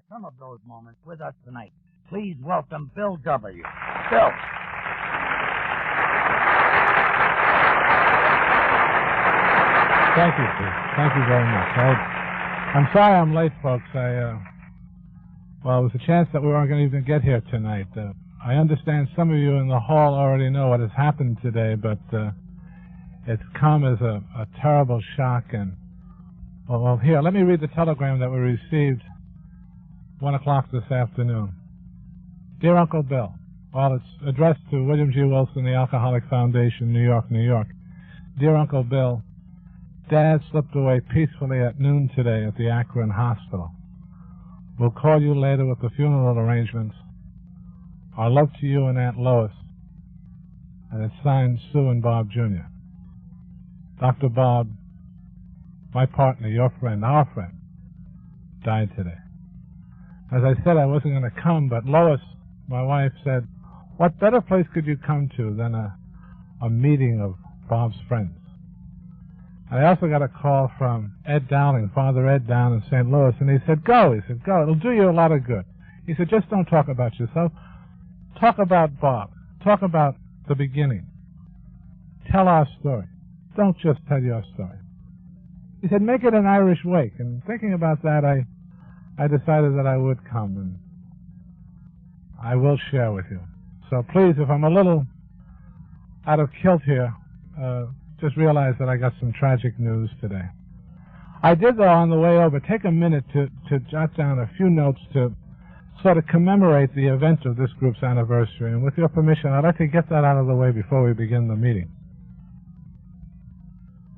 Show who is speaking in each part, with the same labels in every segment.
Speaker 1: share some of those moments with us tonight. Please welcome Bill W. Bill.
Speaker 2: Thank you, Steve. Thank you very much. I'm sorry I'm late, folks. Well, it was a chance that we weren't going to even get here tonight. I understand some of you in the hall already know what has happened today, but it's come as a terrible shock. And well, here, let me read the telegram that we received 1 o'clock this afternoon. Dear Uncle Bill, well, it's addressed to William G. Wilson, the Alcoholic Foundation, New York, New York. Dear Uncle Bill, Dad slipped away peacefully at noon today at the Akron Hospital. We'll call you later with the funeral arrangements. Our love to you and Aunt Lois. And it's signed Sue and Bob Jr. Dr. Bob, my partner, your friend, our friend, died today. As I said, I wasn't going to come, but Lois, my wife, said, what better place could you come to than a meeting of Bob's friends? I also got a call from Ed Dowling, Father Ed down in St. Louis, and he said, go. He said, go. It'll do you a lot of good. He said, just don't talk about yourself. Talk about Bob. Talk about the beginning. Tell our story. Don't just tell your story. He said, make it an Irish wake. And thinking about that, I decided that I would come, and I will share with you. So please, if I'm a little out of kilt here, just realize that I got some tragic news today. I did, though, on the way over, take a minute to jot down a few notes to sort of commemorate the event of this group's anniversary. And with your permission, I'd like to get that out of the way before we begin the meeting.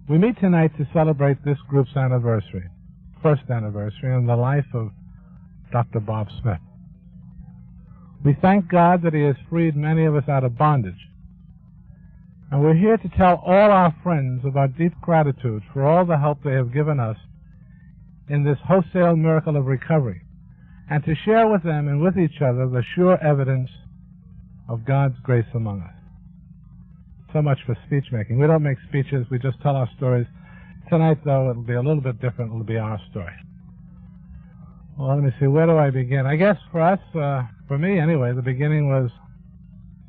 Speaker 2: We meet tonight to celebrate this group's anniversary, first anniversary in the life of Dr. Bob Smith. We thank God that He has freed many of us out of bondage. And we're here to tell all our friends of our deep gratitude for all the help they have given us in this wholesale miracle of recovery, and to share with them and with each other the sure evidence of God's grace among us. So much for speech making. We don't make speeches, we just tell our stories. Tonight, though, it'll be a little bit different. It'll be our story. Well, let me see, where do I begin? I guess for us, for me anyway, the beginning was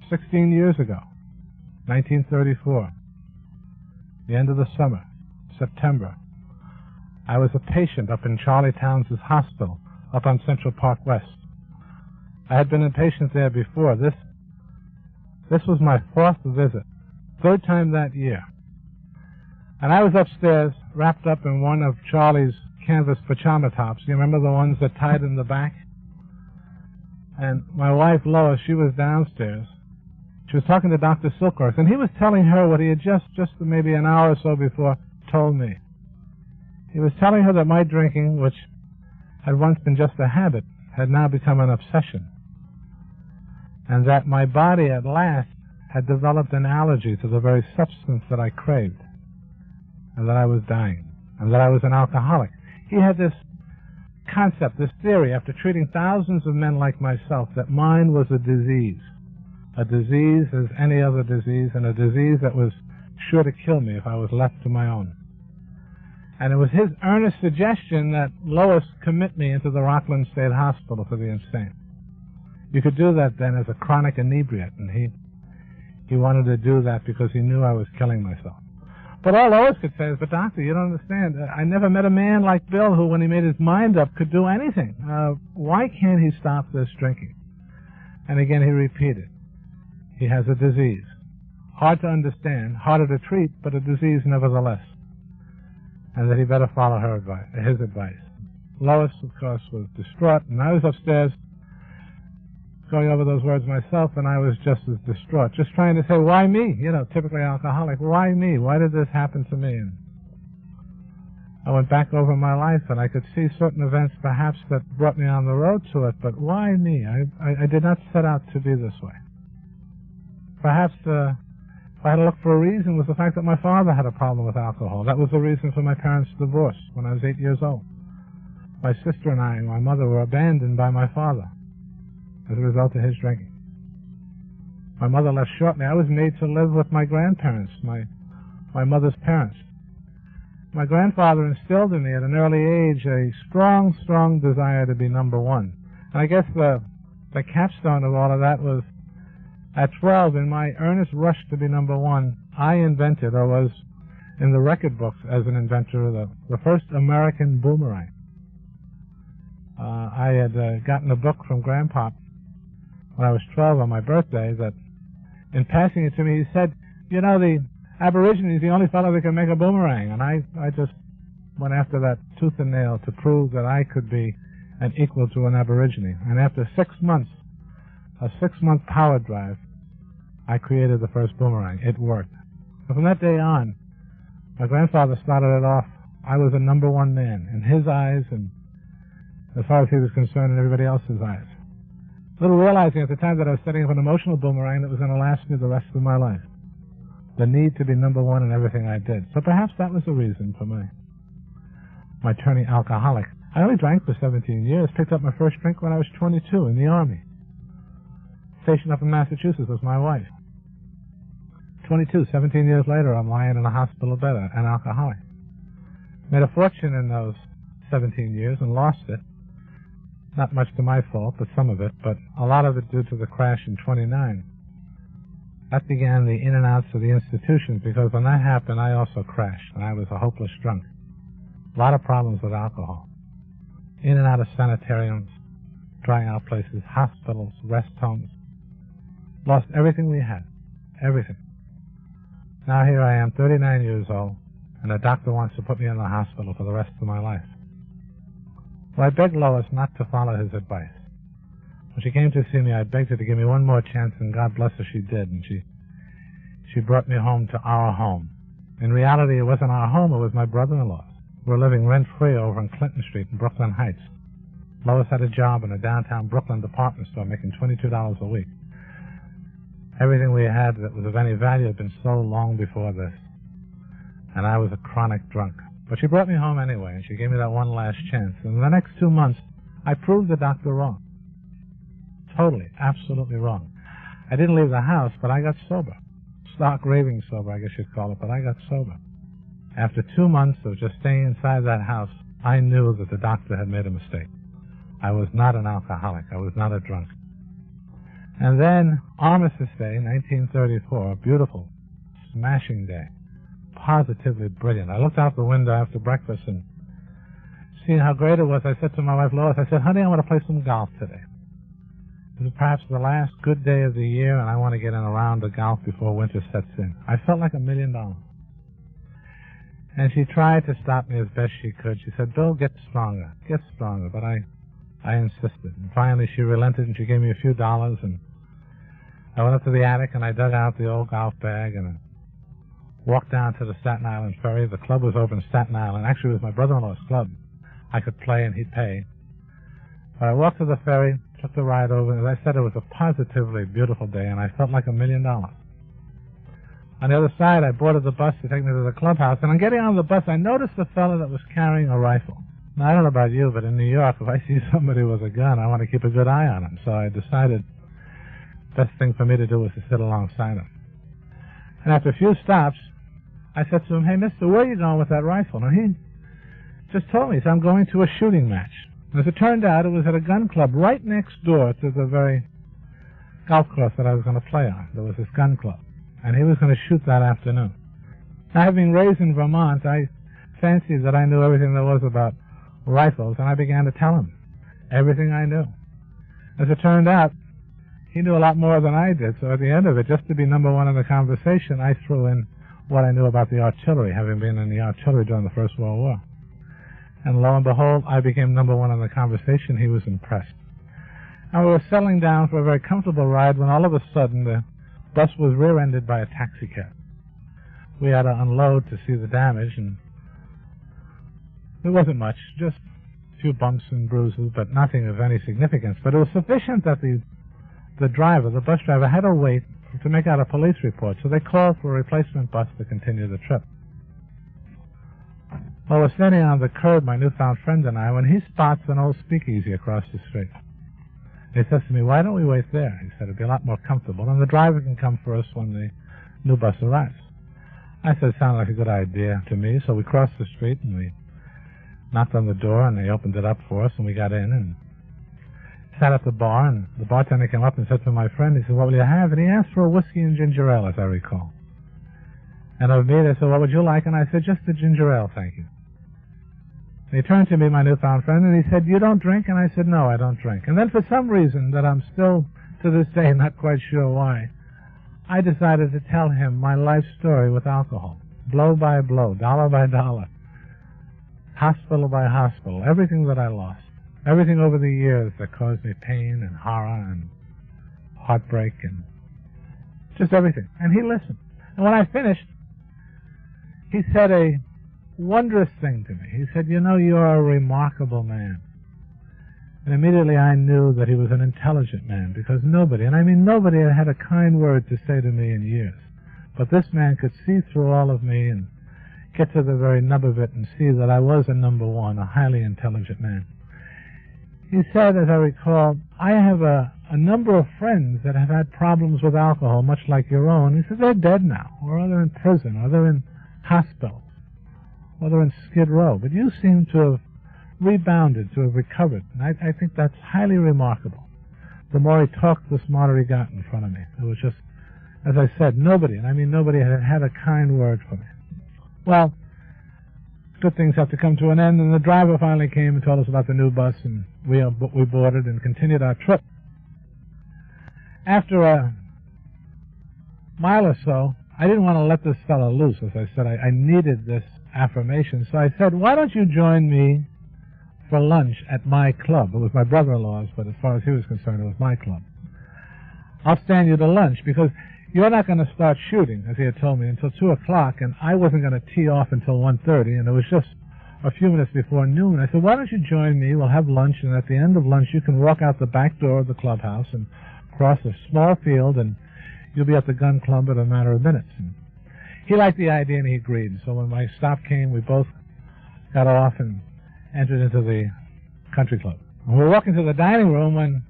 Speaker 2: 16 years ago. 1934, the end of the summer, September. I was a patient up in Charlie Towns' hospital, up on Central Park West. I had been a patient there before. This was my fourth visit, third time that year. And I was upstairs, wrapped up in one of Charlie's canvas pajama tops. You remember the ones that tied in the back? And my wife, Lois, she was downstairs. She was talking to Dr. Silkhorst, and he was telling her what he had just maybe an hour or so before told me. He was telling her that my drinking, which had once been just a habit, had now become an obsession, and that my body at last had developed an allergy to the very substance that I craved, and that I was dying, and that I was an alcoholic. He had this concept, this theory, after treating thousands of men like myself, that mine was a disease as any other disease, and a disease that was sure to kill me if I was left to my own. And it was his earnest suggestion that Lois commit me into the Rockland State Hospital for the insane. You could do that then as a chronic inebriate, and he wanted to do that because he knew I was killing myself. But all Lois could say is, but doctor, you don't understand. I never met a man like Bill who, when he made his mind up, could do anything. Why can't he stop this drinking? And again he repeated, he has a disease. Hard to understand, harder to treat, but a disease nevertheless. And that he better follow his advice. Lois, of course, was distraught, and I was upstairs going over those words myself, and I was just as distraught, just trying to say, why me? You know, typically alcoholic. Why me? Why did this happen to me? And I went back over my life, and I could see certain events perhaps that brought me on the road to it, but why me? I did not set out to be this way. Perhaps if I had to look for a reason, was the fact that my father had a problem with alcohol. That was the reason for my parents' divorce when I was 8 years old. My sister and I and my mother were abandoned by my father as a result of his drinking. My mother left shortly. I was made to live with my grandparents, my mother's parents. My grandfather instilled in me at an early age a strong, strong desire to be number one. And I guess the capstone of all of that was at 12, in my earnest rush to be number one, I invented, or was in the record books as an inventor, the first American boomerang. I had gotten a book from Grandpa when I was 12 on my birthday that, in passing it to me, he said, you know, the Aborigine is the only fellow that can make a boomerang. And I just went after that tooth and nail to prove that I could be an equal to an Aborigine. And after 6 months, a 6-month power drive, I created the first boomerang. It worked. And from that day on, my grandfather started it off. I was a number one man in his eyes, and as far as he was concerned, in everybody else's eyes. Little realizing at the time that I was setting up an emotional boomerang that was going to last me the rest of my life. The need to be number one in everything I did. So perhaps that was the reason for my turning alcoholic. I only drank for 17 years, picked up my first drink when I was 22 in the Army. Stationed up in Massachusetts with my wife. 22, 17 years later, I'm lying in a hospital bed, an alcoholic. Made a fortune in those 17 years and lost it. Not much to my fault, but some of it, but a lot of it due to the crash in 29. That began the in and outs of the institutions, because when that happened, I also crashed, and I was a hopeless drunk. A lot of problems with alcohol. In and out of sanitariums, drying out places, hospitals, rest homes. Lost everything we had. Everything. Now here I am, 39 years old, and the doctor wants to put me in the hospital for the rest of my life. Well, I begged Lois not to follow his advice. When she came to see me, I begged her to give me one more chance, and God bless her, she did, and she brought me home to our home. In reality, it wasn't our home, it was my brother-in-law's. We were living rent-free over on Clinton Street in Brooklyn Heights. Lois had a job in a downtown Brooklyn department store, making $22 a week. Everything we had that was of any value had been sold long before this, and I was a chronic drunk. But she brought me home anyway, and she gave me that one last chance. And in the next 2 months, I proved the doctor wrong. Totally, absolutely wrong. I didn't leave the house, but I got sober. Stark raving sober, I guess you'd call it, but I got sober. After 2 months of just staying inside that house, I knew that the doctor had made a mistake. I was not an alcoholic. I was not a drunk. And then, Armistice Day, 1934, a beautiful, smashing day. Positively brilliant. I looked out the window after breakfast, and seeing how great it was, I said to my wife, Lois, I said, honey, I want to play some golf today. This is perhaps the last good day of the year, and I want to get in a round of golf before winter sets in. I felt like $1 million. And she tried to stop me as best she could. She said, Bill, get stronger. Get stronger. But I insisted. And finally, she relented, and she gave me a few dollars, and I went up to the attic, and I dug out the old golf bag, and I walked down to the Staten Island ferry. The club was open in Staten Island. Actually, it was my brother-in-law's club. I could play, and he'd pay. But I walked to the ferry, took the ride over, and as I said, it was a positively beautiful day, and I felt like $1 million. On the other side, I boarded the bus to take me to the clubhouse, and on getting on the bus, I noticed a fellow that was carrying a rifle. Now, I don't know about you, but in New York, if I see somebody with a gun, I want to keep a good eye on him. So I decided the best thing for me to do was to sit alongside him. And after a few stops, I said to him, hey, mister, where are you going with that rifle? And he just told me, he said, I'm going to a shooting match. And as it turned out, it was at a gun club right next door to the very golf course that I was going to play on. There was this gun club, and he was going to shoot that afternoon. Now, having been raised in Vermont, I fancied that I knew everything there was about rifles, and I began to tell him everything I knew. As it turned out, he knew a lot more than I did, so at the end of it, just to be number one in the conversation, I threw in what I knew about the artillery, having been in the artillery during the First World War. And lo and behold, I became number one in the conversation. He was impressed. And we were settling down for a very comfortable ride when all of a sudden the bus was rear-ended by a taxi cab. We had to unload to see the damage, and it wasn't much, just a few bumps and bruises, but nothing of any significance. But it was sufficient that the driver, the bus driver, had to wait to make out a police report, so they called for a replacement bus to continue the trip. Well, we're standing on the curb, my newfound friend and I, when he spots an old speakeasy across the street. He says to me, why don't we wait there? He said, it'd be a lot more comfortable, and the driver can come for us when the new bus arrives. I said, sounded like a good idea to me, so we crossed the street and we knocked on the door and they opened it up for us and we got in and sat at the bar, and the bartender came up and said to my friend, he said, what will you have? And he asked for a whiskey and ginger ale, as I recall. And of me, they said, what would you like? And I said, just the ginger ale, thank you. And he turned to me, my newfound friend, and he said, you don't drink? And I said, no, I don't drink. And then for some reason that I'm still, to this day, not quite sure why, I decided to tell him my life story with alcohol, blow by blow, dollar by dollar, hospital by hospital, everything that I lost. Everything over the years that caused me pain and horror and heartbreak and just everything. And he listened. And when I finished, he said a wondrous thing to me. He said, you know, you're a remarkable man. And immediately I knew that he was an intelligent man, because nobody, and I mean nobody, had had a kind word to say to me in years. But this man could see through all of me and get to the very nub of it and see that I was a number one, a highly intelligent man. He said, as I recall, I have a number of friends that have had problems with alcohol, much like your own. He said, they're dead now, or they're in prison, or they're in hospitals, or they're in Skid Row. But you seem to have rebounded, to have recovered. And I think that's highly remarkable. The more he talked, the smarter he got in front of me. It was just, as I said, nobody, and I mean nobody, had had a kind word for me. Well, good things have to come to an end, and the driver finally came and told us about the new bus, and we boarded and continued our trip. After a mile or so, I didn't want to let this fellow loose. As I said, I needed this affirmation, so I said, why don't you join me for lunch at my club? It was my brother-in-law's, but as far as he was concerned, it was my club. I'll stand you to lunch, because you're not going to start shooting, as he had told me, until 2 o'clock, and I wasn't going to tee off until 1:30, and it was just a few minutes before noon. I said, why don't you join me? We'll have lunch, and at the end of lunch, you can walk out the back door of the clubhouse and cross a small field, and you'll be at the gun club in a matter of minutes. And he liked the idea, and he agreed. So when my stop came, we both got off and entered into the country club. And we were walking to the dining room when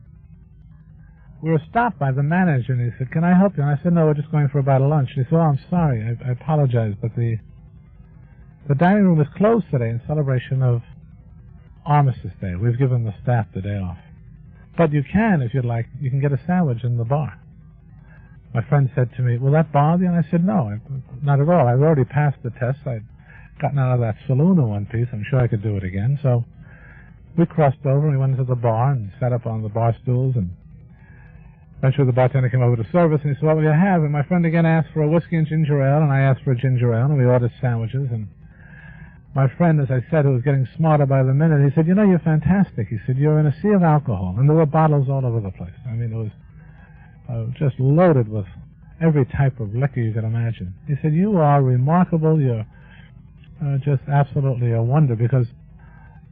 Speaker 2: we were stopped by the manager, and he said, can I help you? And I said, no, we're just going for a bite of lunch. And he said, oh, I'm sorry, I apologize, but the dining room is closed today in celebration of Armistice Day. We've given the staff the day off. But you can, if you'd like, you can get a sandwich in the bar. My friend said to me, will that bother you? And I said, no, not at all. I've already passed the test. I'd gotten out of that saloon in one piece. I'm sure I could do it again. So we crossed over, and we went into the bar and sat up on the bar stools, and eventually the bartender came over to service, and he said, what will you have? And my friend again asked for a whiskey and ginger ale, and I asked for a ginger ale, and we ordered sandwiches. And my friend, as I said, who was getting smarter by the minute, he said, you know, you're fantastic. He said, you're in a sea of alcohol. And there were bottles all over the place. I mean, it was just loaded with every type of liquor you could imagine. He said, you are remarkable. You're just absolutely a wonder, because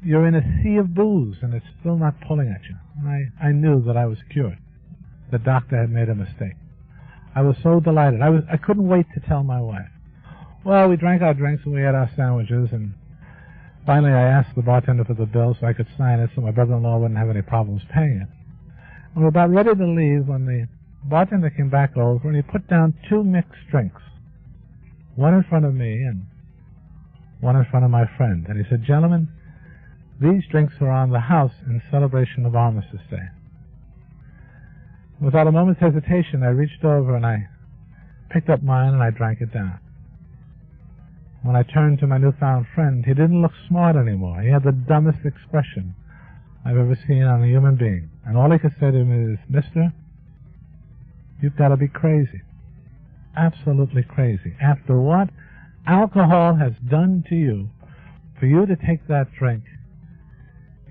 Speaker 2: you're in a sea of booze, and it's still not pulling at you. And I knew that I was cured. The doctor had made a mistake. I was so delighted. I couldn't wait to tell my wife. Well, we drank our drinks and we had our sandwiches, and finally I asked the bartender for the bill so I could sign it so my brother-in-law wouldn't have any problems paying it. And we were about ready to leave when the bartender came back over, and he put down 2 mixed drinks, one in front of me and one in front of my friend. And he said, gentlemen, these drinks are on the house in celebration of Armistice Day. Without a moment's hesitation, I reached over and I picked up mine and I drank it down. When I turned to my newfound friend, he didn't look smart anymore. He had the dumbest expression I've ever seen on a human being. And all he could say to me is, mister, you've got to be crazy. Absolutely crazy. After what alcohol has done to you, for you to take that drink,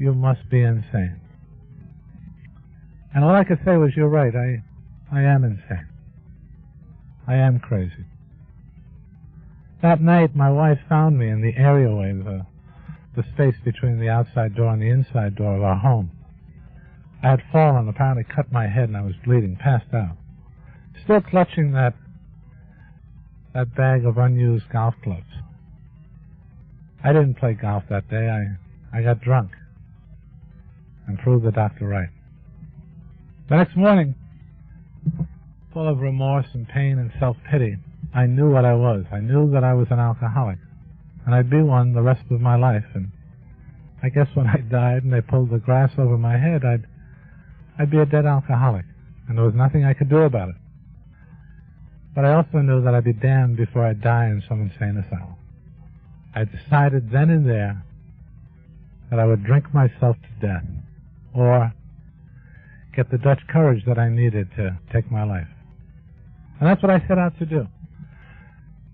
Speaker 2: you must be insane. And all I could say was, you're right, I am insane. I am crazy. That night, my wife found me in the areaway, the space between the outside door and the inside door of our home. I had fallen, apparently cut my head, and I was bleeding, passed out. Still clutching that bag of unused golf clubs. I didn't play golf that day. I got drunk and proved the doctor right. The next morning, full of remorse and pain and self-pity, I knew what I was. I knew that I was an alcoholic, and I'd be one the rest of my life. And I guess when I died and they pulled the grass over my head, I'd be a dead alcoholic, and there was nothing I could do about it. But I also knew that I'd be damned before I'd die in some insane asylum. I decided then and there that I would drink myself to death, or get the Dutch courage that I needed to take my life. And that's what I set out to do.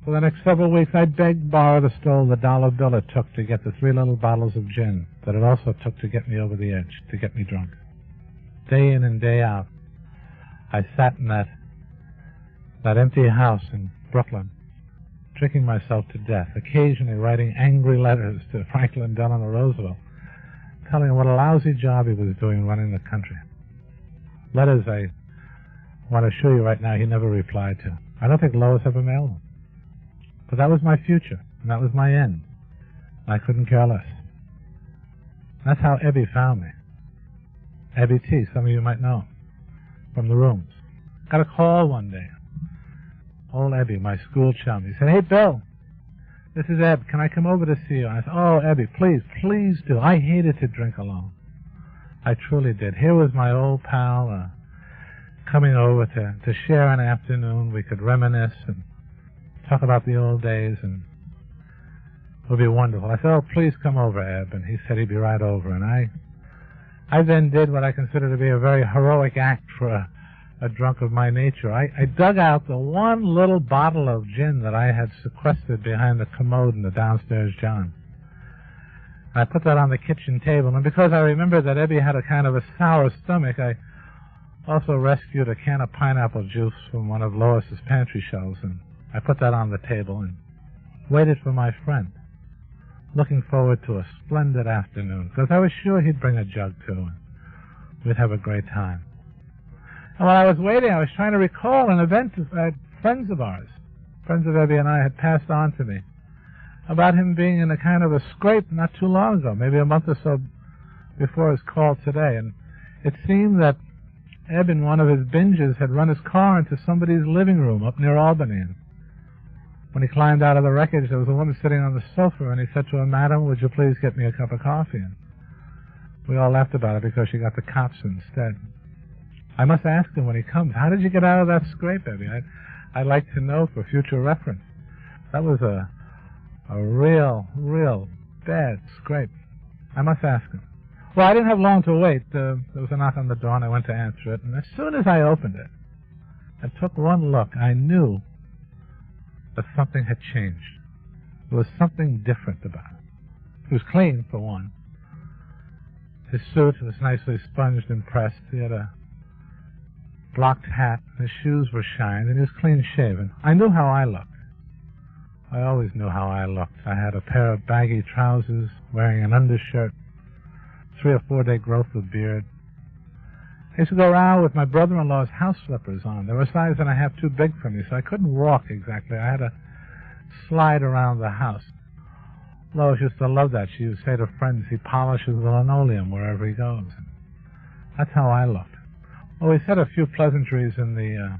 Speaker 2: For the next several weeks, I begged, borrowed, or stole the dollar bill it took to get the 3 little bottles of gin that it also took to get me over the edge, to get me drunk. Day in and day out, I sat in that empty house in Brooklyn, drinking myself to death, occasionally writing angry letters to Franklin Delano Roosevelt, telling him what a lousy job he was doing running the country. Letters I want to assure you right now he never replied to. I don't think Lois ever mailed them. But that was my future, and that was my end. And I couldn't care less. That's how Ebby found me. Ebby T., some of you might know, from the rooms. Got a call one day. Old Ebby, my school chum. He said, "Hey, Bill, this is Eb. Can I come over to see you?" And I said, "Oh, Ebby, please, please do." I hated to drink alone. I truly did. Here was my old pal coming over to share an afternoon. We could reminisce and talk about the old days, and it would be wonderful. I said, "Oh, please come over, Eb." And he said he'd be right over. And I then did what I consider to be a very heroic act for a drunk of my nature. I dug out the one little bottle of gin that I had sequestered behind the commode in the downstairs John. I put that on the kitchen table, and because I remembered that Ebby had a kind of a sour stomach, I also rescued a can of pineapple juice from one of Lois's pantry shelves, and I put that on the table and waited for my friend, looking forward to a splendid afternoon, because I was sure he'd bring a jug too, and we'd have a great time. And while I was waiting, I was trying to recall an event that friends of ours, friends of Ebby and I, had passed on to me about him being in a kind of a scrape not too long ago, maybe a month or so before his call today. And it seemed that Eb, in one of his binges, had run his car into somebody's living room up near Albany. And when he climbed out of the wreckage, there was a woman sitting on the sofa, and he said to her, "Madam, would you please get me a cup of coffee?" And we all laughed about it because she got the cops instead. I must ask him when he comes, "How did you get out of that scrape, Ebby? I'd like to know for future reference." That was a real bad scrape. I must ask him. Well, I didn't have long to wait. There was a knock on the door, and I went to answer it. And as soon as I opened it and took one look, I knew that something had changed. There was something different about it. He was clean, for one. His suit was nicely sponged and pressed. He had a blocked hat. His shoes were shined, and he was clean-shaven. I knew how I looked. I always knew how I looked. I had a pair of baggy trousers, wearing an undershirt, 3 or 4 day growth of beard. I used to go around with my brother-in-law's house slippers on. They were a size and a half too big for me, so I couldn't walk exactly. I had to slide around the house. Lois used to love that. She used to say to friends, "He polishes the linoleum wherever he goes." That's how I looked. Well, we said a few pleasantries in the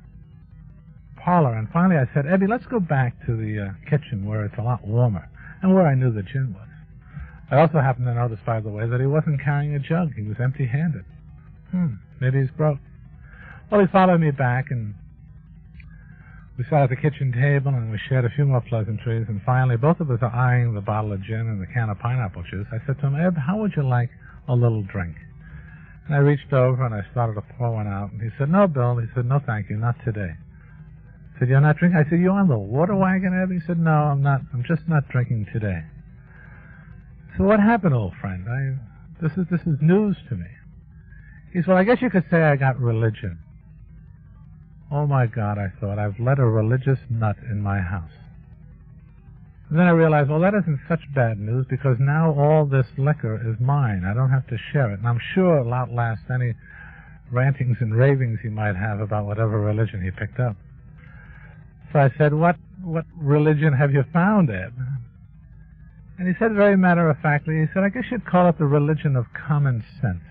Speaker 2: parlor, and finally I said, "Ebby, let's go back to the kitchen where it's a lot warmer," and where I knew the gin was. I also happened to notice, by the way, that he wasn't carrying a jug. He was empty-handed. Maybe he's broke. Well, he followed me back, and we sat at the kitchen table, and we shared a few more pleasantries, and finally both of us are eyeing the bottle of gin and the can of pineapple juice. I said to him, "Eb, how would you like a little drink?" And I reached over, and I started to pour one out, and he said, "No, Bill." He said, "No, thank you, not today." I said, "You're not drinking?" I said, "You on the water wagon, Eb?" He said, "No, I'm not. I'm just not drinking today." So what happened, old friend? This is news to me. He said, "Well, I guess you could say I got religion." Oh, my God, I thought, I've let a religious nut in my house. And then I realized, well, that isn't such bad news, because now all this liquor is mine. I don't have to share it, and I'm sure it'll outlast any rantings and ravings he might have about whatever religion he picked up. So I said, what religion have you found, Ed? And he said very matter-of-factly, he said, "I guess you'd call it the religion of common sense."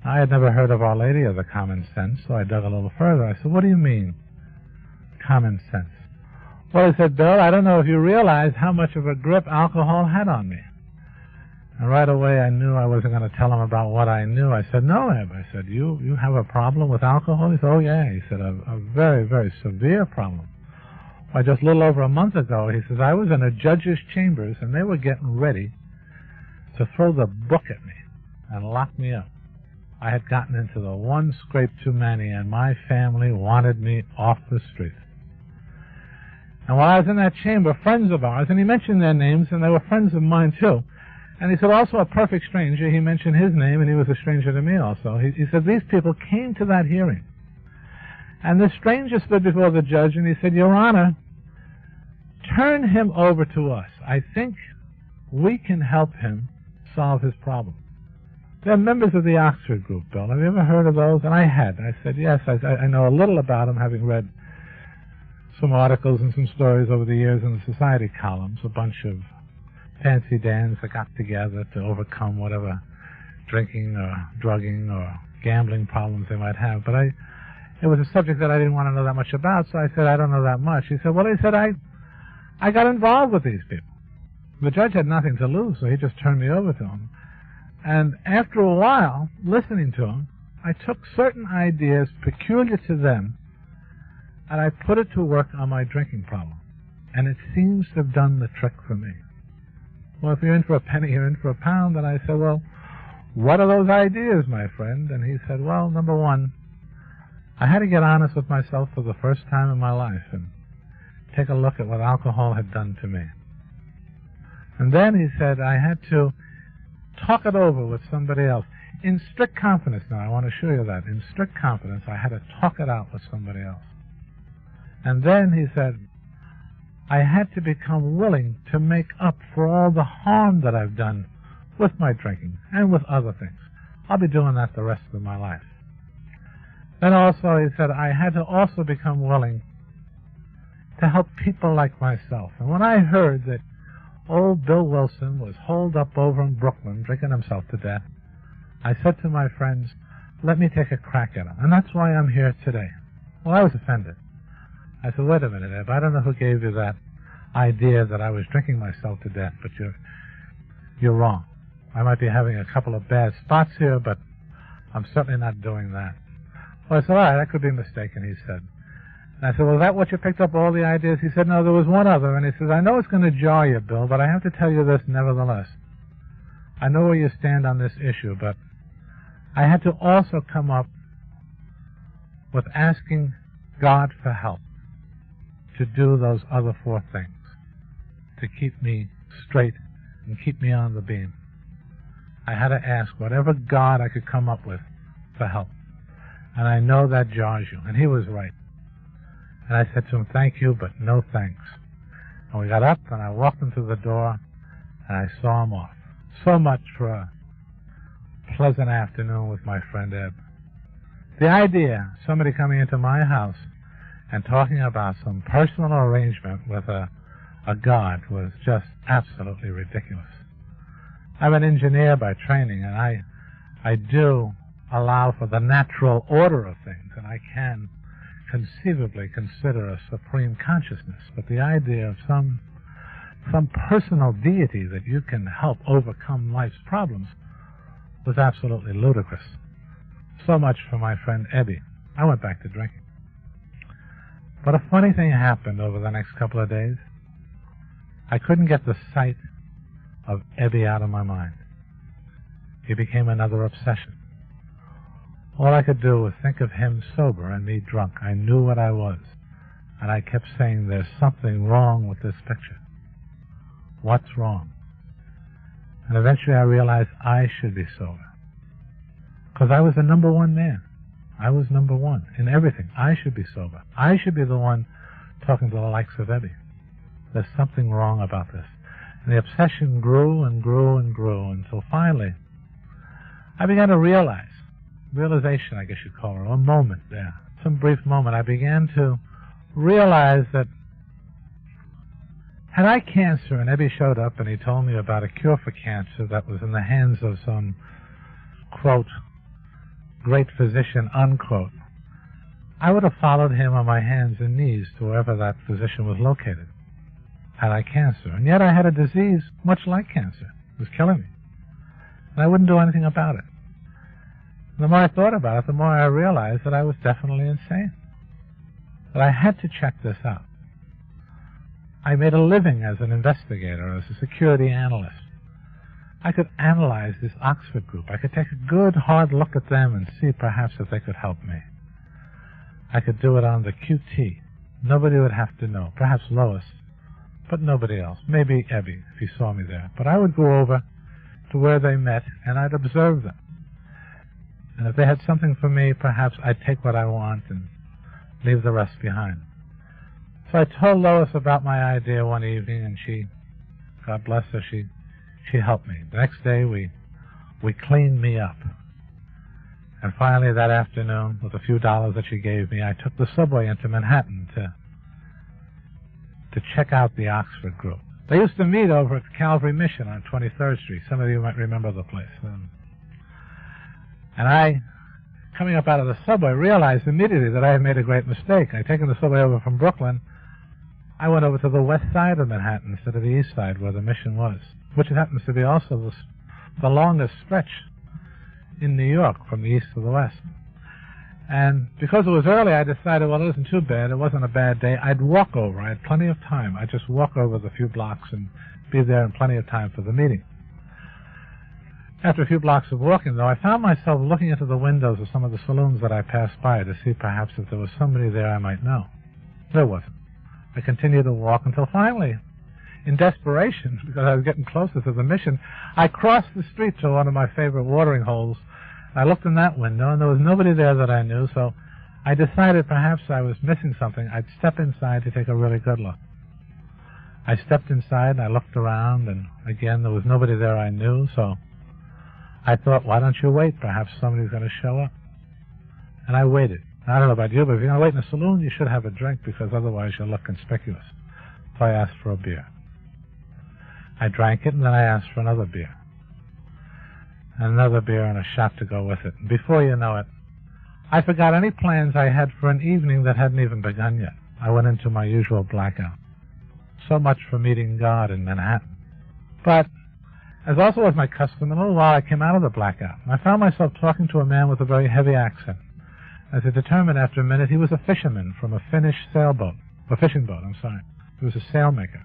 Speaker 2: I had never heard of Our Lady of the Common Sense, so I dug a little further. I said, "What do you mean, common sense. Well, he said, Bill, I don't know if you realize how much of a grip alcohol had on me. And right away I knew I wasn't going to tell him about what I knew. I said, no, Eb. I said, you have a problem with alcohol? He said, oh, yeah. He said, a very, very severe problem. Why, just a little over a month ago, he says, I was in a judge's chambers, and they were getting ready to throw the book at me and lock me up. I had gotten into the one scrape too many, and my family wanted me off the street. And while I was in that chamber, friends of ours, and he mentioned their names, and they were friends of mine too, and he said also a perfect stranger, he mentioned his name, and he was a stranger to me also. He said these people came to that hearing. And the stranger stood before the judge, and he said, Your Honor, turn him over to us. I think we can help him solve his problem. They're members of the Oxford group, Bill. Have you ever heard of those? And I had. I said, yes, I know a little about them, having read some articles and some stories over the years in the society columns, a bunch of fancy Dans that got together to overcome whatever drinking or drugging or gambling problems they might have. But it was a subject that I didn't want to know that much about, so I said, I don't know that much. He said, well, he said, I got involved with these people. The judge had nothing to lose, so he just turned me over to him. And after a while, listening to him, I took certain ideas peculiar to them, and I put it to work on my drinking problem. And it seems to have done the trick for me. Well, if you're in for a penny, you're in for a pound. And I said, well, what are those ideas, my friend? And he said, well, number one, I had to get honest with myself for the first time in my life and take a look at what alcohol had done to me. And then he said I had to talk it over with somebody else. In strict confidence now, I want to assure you that. In strict confidence, I had to talk it out with somebody else. And then he said, I had to become willing to make up for all the harm that I've done with my drinking and with other things. I'll be doing that the rest of my life. Then also, he said, I had to also become willing to help people like myself. And when I heard that old Bill Wilson was holed up over in Brooklyn drinking himself to death, I said to my friends, let me take a crack at him. And that's why I'm here today. Well, I was offended. I said, wait a minute, Eb, I don't know who gave you that idea that I was drinking myself to death, but you're wrong. I might be having a couple of bad spots here, but I'm certainly not doing that. Well, I said, all right, that could be mistaken, he said. And I said, well, is that what you picked up, all the ideas? He said, no, there was one other. And he says, I know it's going to jar you, Bill, but I have to tell you this nevertheless. I know where you stand on this issue, but I had to also come up with asking God for help to do those other four things, to keep me straight and keep me on the beam. I had to ask whatever God I could come up with for help. And I know that jars you. And he was right. And I said to him, thank you, but no thanks. And we got up, and I walked him through the door, and I saw him off. So much for a pleasant afternoon with my friend Eb. The idea of somebody coming into my house and talking about some personal arrangement with a God was just absolutely ridiculous. I'm an engineer by training, and I do allow for the natural order of things, and I can conceivably consider a supreme consciousness, but the idea of some personal deity that you can help overcome life's problems was absolutely ludicrous. So much for my friend Ebbie. I went back to drinking. But a funny thing happened over the next couple of days. I couldn't get the sight of Ebbie out of my mind. He became another obsession. All I could do was think of him sober and me drunk. I knew what I was. And I kept saying, there's something wrong with this picture. What's wrong? And eventually I realized I should be sober. Because I was the number one man. I was number one in everything. I should be sober. I should be the one talking to the likes of Ebbie. There's something wrong about this. And the obsession grew and grew and grew until finally I began to realize, realization I guess you'd call it, or a moment there, some brief moment, I began to realize that had I cancer and Ebbie showed up and he told me about a cure for cancer that was in the hands of some, quote, great physician, unquote, I would have followed him on my hands and knees to wherever that physician was located. Had I cancer? And yet I had a disease much like cancer. It was killing me. And I wouldn't do anything about it. The more I thought about it, the more I realized that I was definitely insane. That I had to check this out. I made a living as an investigator, as a security analyst. I could analyze this Oxford group. I could take a good, hard look at them and see perhaps if they could help me. I could do it on the QT. Nobody would have to know. Perhaps Lois, but nobody else. Maybe Ebby, if he saw me there. But I would go over to where they met, and I'd observe them. And if they had something for me, perhaps I'd take what I want and leave the rest behind. So I told Lois about my idea one evening, and she, God bless her, she helped me. The next day, we cleaned me up. And finally, that afternoon, with a few dollars that she gave me, I took the subway into Manhattan to check out the Oxford group. They used to meet over at Calvary Mission on 23rd Street. Some of you might remember the place. And I, coming up out of the subway, realized immediately that I had made a great mistake. I'd taken the subway over from Brooklyn. I went over to the west side of Manhattan instead of the east side where the mission was, which happens to be also the longest stretch in New York from the east to the west. And because it was early, I decided, well, it wasn't too bad. It wasn't a bad day. I'd walk over. I had plenty of time. I'd just walk over the few blocks and be there in plenty of time for the meeting. After a few blocks of walking, though, I found myself looking into the windows of some of the saloons that I passed by to see perhaps if there was somebody there I might know. There wasn't. I continued to walk until finally, in desperation, because I was getting closer to the mission, I crossed the street to one of my favorite watering holes. I looked in that window, and there was nobody there that I knew, so I decided perhaps I was missing something. I'd step inside to take a really good look. I stepped inside, and I looked around, and again, there was nobody there I knew, so I thought, why don't you wait? Perhaps somebody's going to show up. And I waited. I don't know about you, but if you're going to wait in a saloon, you should have a drink, because otherwise you'll look conspicuous. So I asked for a beer. I drank it, and then I asked for another beer. Another beer and a shot to go with it. And before you know it, I forgot any plans I had for an evening that hadn't even begun yet. I went into my usual blackout. So much for meeting God in Manhattan. But, as also was my custom, in a little while I came out of the blackout, and I found myself talking to a man with a very heavy accent. As I determined after a minute, he was a fisherman from a Finnish sailboat. A fishing boat, I'm sorry. He was a sailmaker.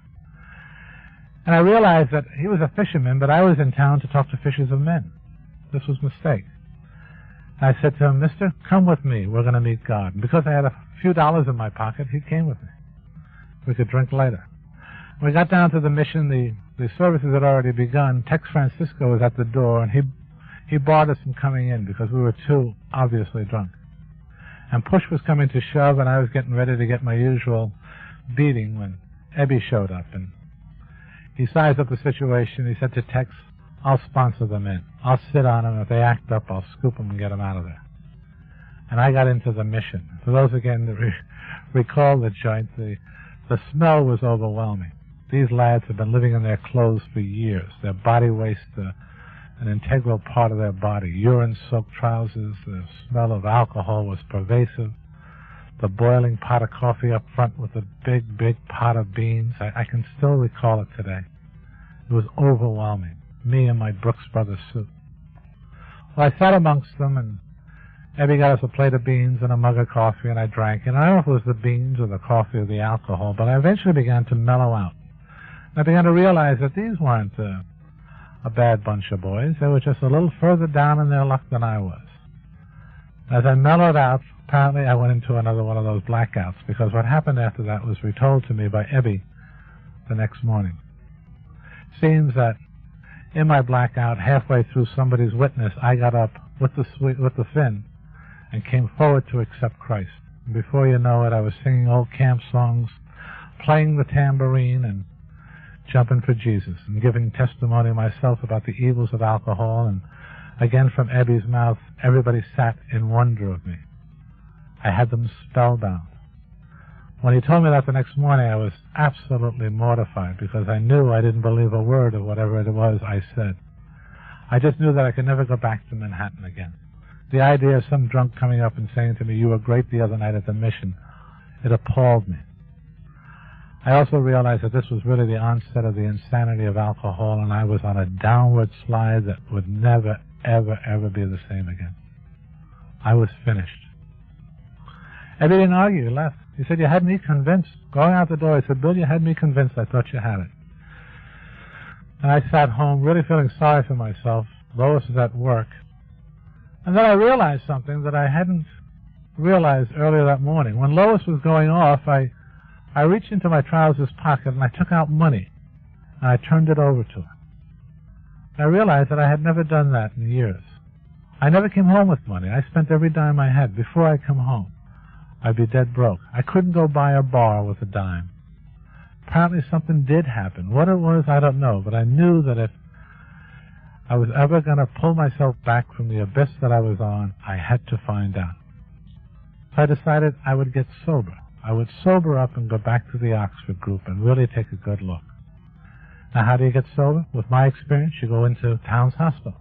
Speaker 2: And I realized that he was a fisherman, but I was in town to talk to fishers of men. This was a mistake. I said to him, Mister, come with me. We're going to meet God. And because I had a few dollars in my pocket, he came with me. We could drink later. When we got down to the mission, the services had already begun. Tex Francisco was at the door, and he barred us from coming in because we were too obviously drunk. And push was coming to shove, and I was getting ready to get my usual beating when Ebby showed up. And he sized up the situation. He said to Tex, I'll sponsor them in. I'll sit on them. If they act up, I'll scoop them and get them out of there. And I got into the mission. For those, again, that recall the joint, the smell was overwhelming. These lads have been living in their clothes for years. Their body waste, an integral part of their body. Urine-soaked trousers. The smell of alcohol was pervasive. The boiling pot of coffee up front with a big, big pot of beans. I can still recall it today. It was overwhelming. Me and my Brooks Brothers suit. Well, I sat amongst them, and Ebby got us a plate of beans and a mug of coffee, and I drank. And I don't know if it was the beans or the coffee or the alcohol, but I eventually began to mellow out. And I began to realize that these weren't a bad bunch of boys. They were just a little further down in their luck than I was. As I mellowed out, apparently I went into another one of those blackouts, because what happened after that was retold to me by Ebby the next morning. Seems that in my blackout, halfway through somebody's witness, I got up with the fin and came forward to accept Christ. And before you know it, I was singing old camp songs, playing the tambourine, and jumping for Jesus, and giving testimony myself about the evils of alcohol. And again from Ebby's mouth, everybody sat in wonder of me. I had them spellbound. When he told me that the next morning, I was absolutely mortified, because I knew I didn't believe a word of whatever it was I said. I just knew that I could never go back to Manhattan again. The idea of some drunk coming up and saying to me, "You were great the other night at the mission," it appalled me. I also realized that this was really the onset of the insanity of alcohol, and I was on a downward slide that would never, ever, ever be the same again. I was finished. Eddie didn't argue. He left. He said, "You had me convinced." Going out the door, he said, "Bill, you had me convinced. I thought you had it." And I sat home really feeling sorry for myself. Lois was at work. And then I realized something that I hadn't realized earlier that morning. When Lois was going off, I reached into my trousers pocket and I took out money and I turned it over to her. I realized that I had never done that in years. I never came home with money. I spent every dime I had. Before I come home, I'd be dead broke. I couldn't go buy a bar with a dime. Apparently something did happen. What it was, I don't know, but I knew that if I was ever going to pull myself back from the abyss that I was on, I had to find out. So I decided I would get sober. I would sober up and go back to the Oxford group and really take a good look. Now, how do you get sober? With my experience, you go into Towns Hospital.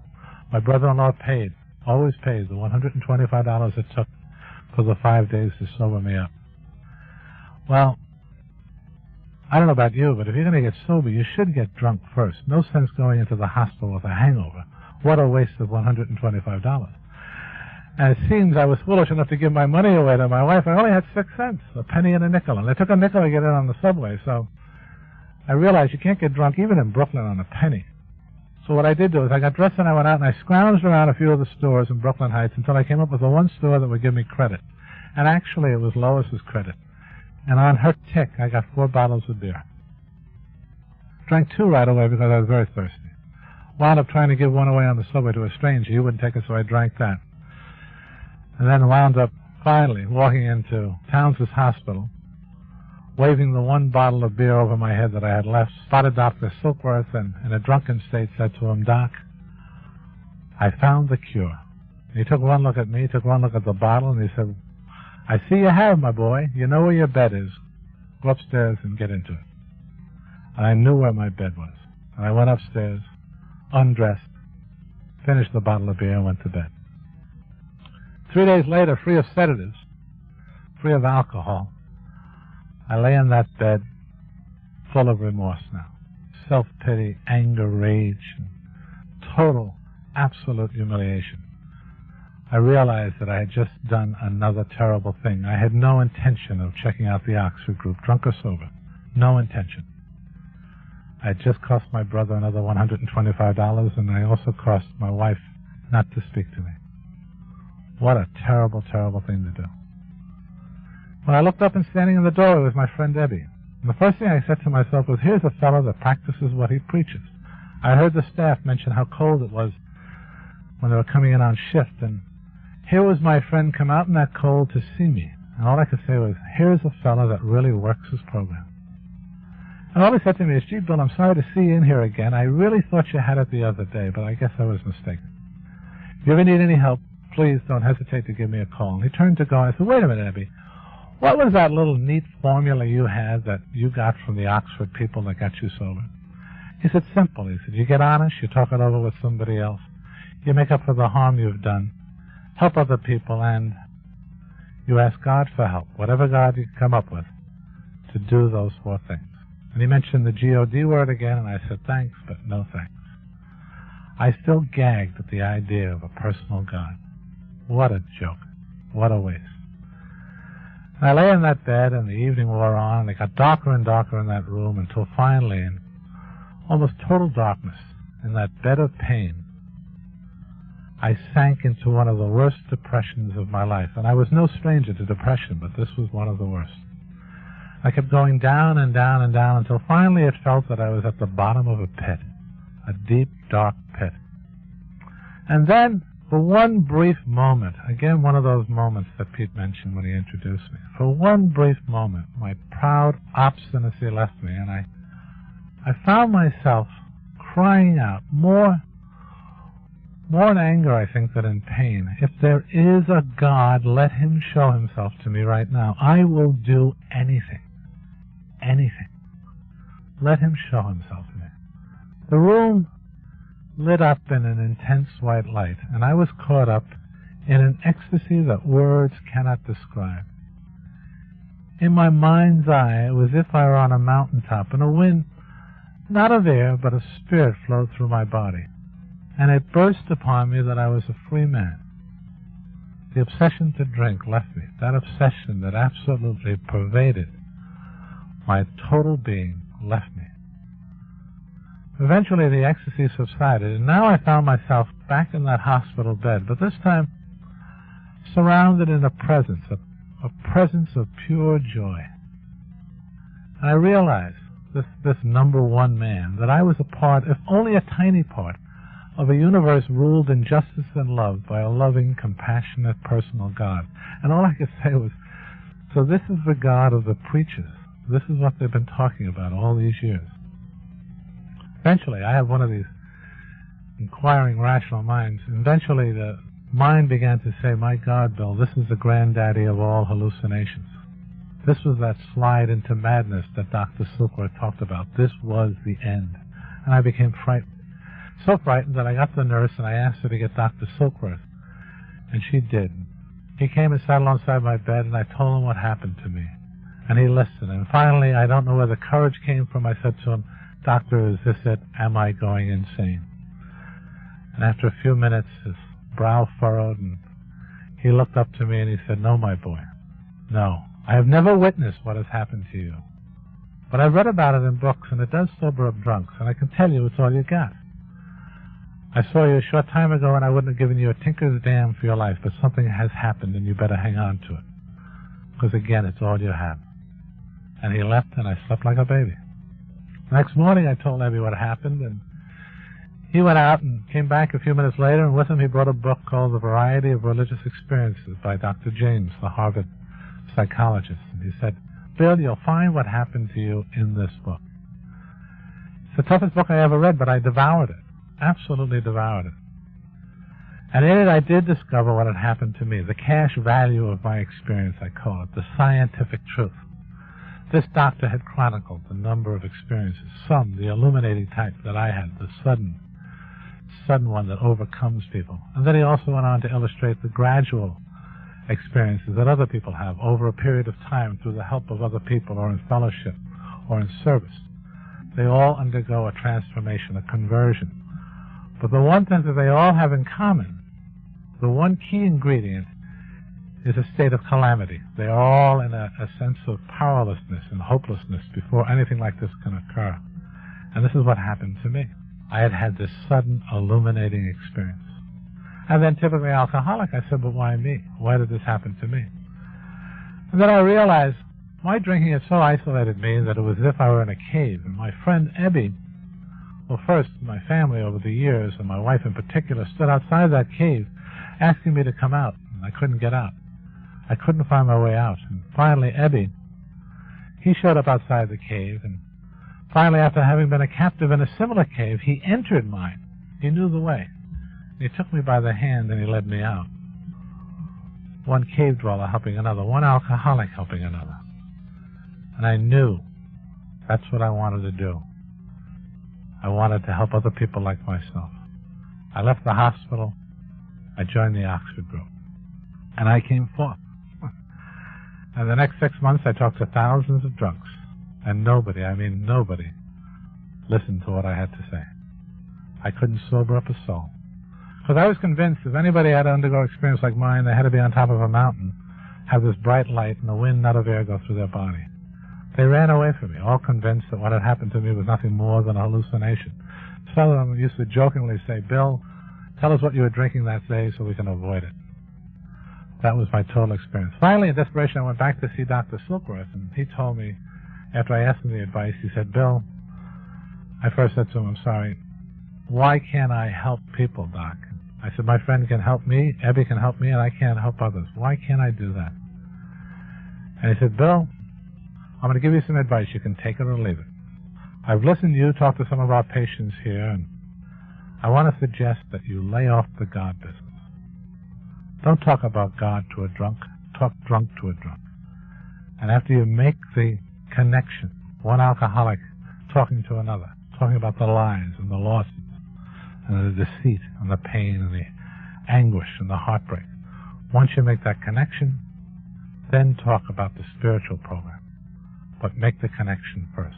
Speaker 2: My brother-in-law paid, always paid, the $125 it took for the 5 days to sober me up. Well, I don't know about you, but if you're going to get sober, you should get drunk first. No sense going into the hospital with a hangover. What a waste of $125. And it seems I was foolish enough to give my money away to my wife. I only had 6 cents, a penny and a nickel. And they took a nickel to get in on the subway. So I realized you can't get drunk even in Brooklyn on a penny. So what I did do is I got dressed and I went out and I scrounged around a few of the stores in Brooklyn Heights until I came up with the one store that would give me credit. And actually it was Lois's credit. And on her tick, I got 4 bottles of beer. Drank 2 right away because I was very thirsty. Wound up trying to give one away on the subway to a stranger. He wouldn't take it, so I drank that. And then wound up finally walking into Towns's hospital, waving the 1 bottle of beer over my head that I had left, spotted Dr. Silkworth and in a drunken state said to him, "Doc, I found the cure." And he took one look at me, took one look at the bottle, and he said, "I see you have, my boy. You know where your bed is. Go upstairs and get into it." And I knew where my bed was. And I went upstairs, undressed, finished the bottle of beer, and went to bed. 3 days later, free of sedatives, free of alcohol, I lay in that bed full of remorse now. Self-pity, anger, rage, and total, absolute humiliation. I realized that I had just done another terrible thing. I had no intention of checking out the Oxford group, drunk or sober. No intention. I had just cost my brother another $125, and I also cost my wife not to speak to me. What a terrible, terrible thing to do. When I looked up and standing in the doorway was my friend Debbie. And the first thing I said to myself was, here's a fellow that practices what he preaches. I heard the staff mention how cold it was when they were coming in on shift, and here was my friend come out in that cold to see me. And all I could say was, here's a fellow that really works his program. And all he said to me is, "Gee, Bill, I'm sorry to see you in here again. I really thought you had it the other day, but I guess I was mistaken. If you ever need any help, please don't hesitate to give me a call." And he turned to go, and I said, "Wait a minute, Debbie. What was that little neat formula you had that you got from the Oxford people that got you sober?" He said, "Simple." He said, "You get honest, you talk it over with somebody else, you make up for the harm you've done, help other people, and you ask God for help, whatever God you come up with, to do those 4 things." And he mentioned the G-O-D word again, and I said, "Thanks, but no thanks." I still gagged at the idea of a personal God. What a joke. What a waste. And I lay in that bed, and the evening wore on, and it got darker and darker in that room until finally, in almost total darkness, in that bed of pain, I sank into one of the worst depressions of my life. And I was no stranger to depression, but this was one of the worst. I kept going down and down and down until finally it felt that I was at the bottom of a pit, a deep, dark pit. And then, for one brief moment, again one of those moments that Pete mentioned when he introduced me, for one brief moment, my proud obstinacy left me, and I found myself crying out, more in anger, I think, than in pain. If there is a God, let him show himself to me right now. I will do anything. Anything. Let him show himself to me. The room lit up in an intense white light, and I was caught up in an ecstasy that words cannot describe. In my mind's eye, it was as if I were on a mountaintop, and a wind, not of air, but of spirit, flowed through my body. And it burst upon me that I was a free man. The obsession to drink left me. That obsession that absolutely pervaded my total being left me. Eventually the ecstasy subsided, and now I found myself back in that hospital bed, but this time surrounded in a presence of pure joy. And I realized, this number one man, that I was a part, if only a tiny part, of a universe ruled in justice and love by a loving, compassionate, personal God. And all I could say was, so this is the God of the preachers. This is what they've been talking about all these years. Eventually, I have one of these inquiring, rational minds. Eventually, the mind began to say, my God, Bill, this is the granddaddy of all hallucinations. This was that slide into madness that Dr. Silkworth talked about. This was the end. And I became frightened. So frightened that I got the nurse and I asked her to get Dr. Silkworth. And she did. He came and sat alongside my bed, and I told him what happened to me. And he listened. And finally, I don't know where the courage came from, I said to him, Doctor, is this it? Am I going insane? And after a few minutes, his brow furrowed, and he looked up to me and he said, no, my boy, no. I have never witnessed what has happened to you. But I've read about it in books, and it does sober up drunks, and I can tell you it's all you got. I saw you a short time ago, and I wouldn't have given you a tinker's damn for your life, but something has happened, and you better hang on to it. Because, again, it's all you have. And he left, and I slept like a baby. The next morning, I told Abby what happened, and he went out and came back a few minutes later, and with him he brought a book called The Variety of Religious Experiences by Dr. James, the Harvard psychologist. And he said, Bill, you'll find what happened to you in this book. It's the toughest book I ever read, but I devoured it. Absolutely devoured it. And in it I did discover what had happened to me, the cash value of my experience, I call it, the scientific truth. This doctor had chronicled the number of experiences, some the illuminating type that I had, the sudden one that overcomes people. And then he also went on to illustrate the gradual experiences that other people have over a period of time through the help of other people or in fellowship or in service. They all undergo a transformation, a conversion. But the one thing that they all have in common, the one key ingredient, is a state of calamity. They are all in a sense of powerlessness and hopelessness before anything like this can occur. And this is what happened to me. I had had this sudden illuminating experience. And then typically alcoholic, I said, but why me? Why did this happen to me? And then I realized my drinking had so isolated me that it was as if I were in a cave. And my friend Ebby, well, first, my family over the years, and my wife in particular, stood outside that cave asking me to come out, and I couldn't get out. I couldn't find my way out. And finally, Ebby, he showed up outside the cave, and finally, after having been a captive in a similar cave, he entered mine. He knew the way. He took me by the hand, and he led me out. One cave dweller helping another, one alcoholic helping another. And I knew that's what I wanted to do. I wanted to help other people like myself. I left the hospital. I joined the Oxford group. And I came forth. And the next 6 months, I talked to thousands of drunks. And nobody, I mean nobody, listened to what I had to say. I couldn't sober up a soul. Because I was convinced if anybody had to undergo experience like mine, they had to be on top of a mountain, have this bright light, and the wind, not of air, go through their body. They ran away from me, all convinced that what had happened to me was nothing more than a hallucination. Some of them used to jokingly say, Bill, tell us what you were drinking that day so we can avoid it. That was my total experience. Finally, in desperation, I went back to see Dr. Silkworth, and he told me, after I asked him the advice, he said, Bill, I first said to him, I'm sorry, why can't I help people, Doc? I said, my friend can help me, Ebby can help me, and I can't help others. Why can't I do that? And he said, Bill, I'm going to give you some advice. You can take it or leave it. I've listened to you talk to some of our patients here, and I want to suggest that you lay off the God business. Don't talk about God to a drunk. Talk drunk to a drunk. And after you make the connection, one alcoholic talking to another, talking about the lies and the losses and the deceit and the pain and the anguish and the heartbreak, Once you make that connection, then talk about the spiritual program. But make the connection first.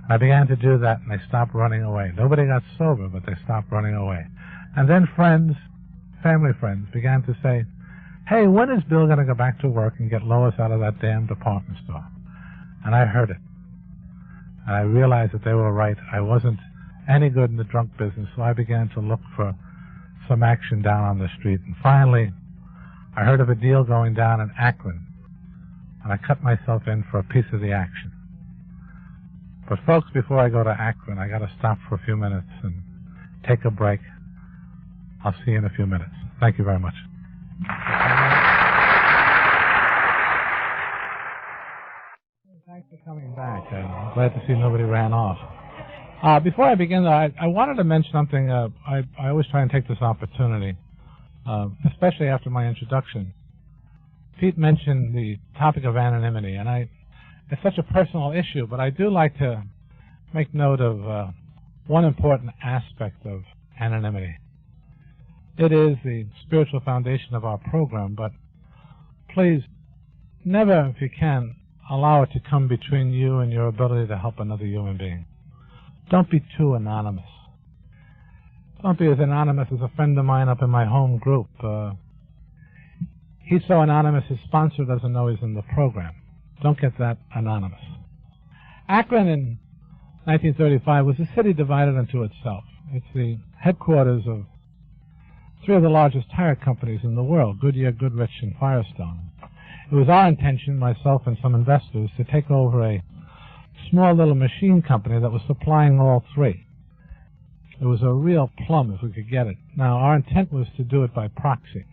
Speaker 2: I began to do that, and they stopped running away. Nobody got sober, but they stopped running away. And then friends, family friends, began to say, hey, when is Bill going to go back to work and get Lois out of that damn department store? And I heard it. And I realized that they were right. I wasn't any good in the drunk business, so I began to look for some action down on the street. And finally, I heard of a deal going down in Akron, and I cut myself in for a piece of the action. But folks, before I go to Akron, I got to stop for a few minutes and take a break. I'll see you in a few minutes. Thank you very much. Thanks for coming back. I'm glad to see nobody ran off. Before I begin, though, I wanted to mention something. I always try and take this opportunity, especially after my introduction. Pete mentioned the topic of anonymity, and it's such a personal issue, but I do like to make note of one important aspect of anonymity. It is the spiritual foundation of our program, but please, never, if you can, allow it to come between you and your ability to help another human being. Don't be too anonymous. Don't be as anonymous as a friend of mine up in my home group. He's so anonymous his sponsor doesn't know he's in the program. Don't get that anonymous. Akron in 1935 was a city divided into itself. It's the headquarters of three of the largest tire companies in the world, Goodyear, Goodrich, and Firestone. It was our intention, myself and some investors, to take over a small little machine company that was supplying all three. It was a real plum if we could get it. Now, our intent was to do it by proxy.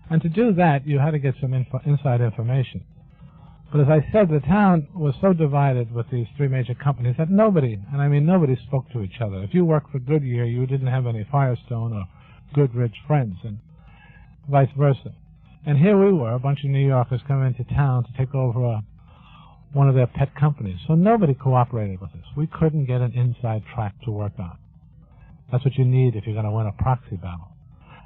Speaker 2: And to do that, you had to get some inside information. But as I said, the town was so divided with these three major companies that nobody, and I mean nobody, spoke to each other. If you worked for Goodyear, you didn't have any Firestone or Goodrich friends, and vice versa. And here we were, a bunch of New Yorkers coming into town to take over one of their pet companies. So nobody cooperated with us. We couldn't get an inside track to work on. That's what you need if you're going to win a proxy battle.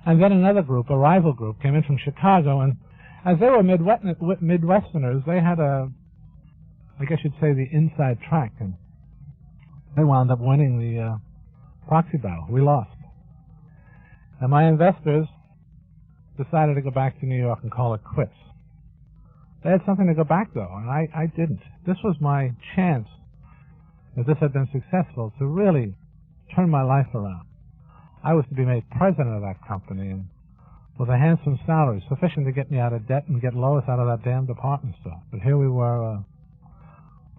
Speaker 2: And then another group, a rival group, came in from Chicago, and as they were Midwesterners, they had I guess you'd say, the inside track, and they wound up winning the proxy battle. We lost. And my investors decided to go back to New York and call it quits. They had something to go back, though, and I didn't. This was my chance, if this had been successful, to really turn my life around. I was to be made president of that company, and with a handsome salary, sufficient to get me out of debt and get Lois out of that damn department store. But here we were,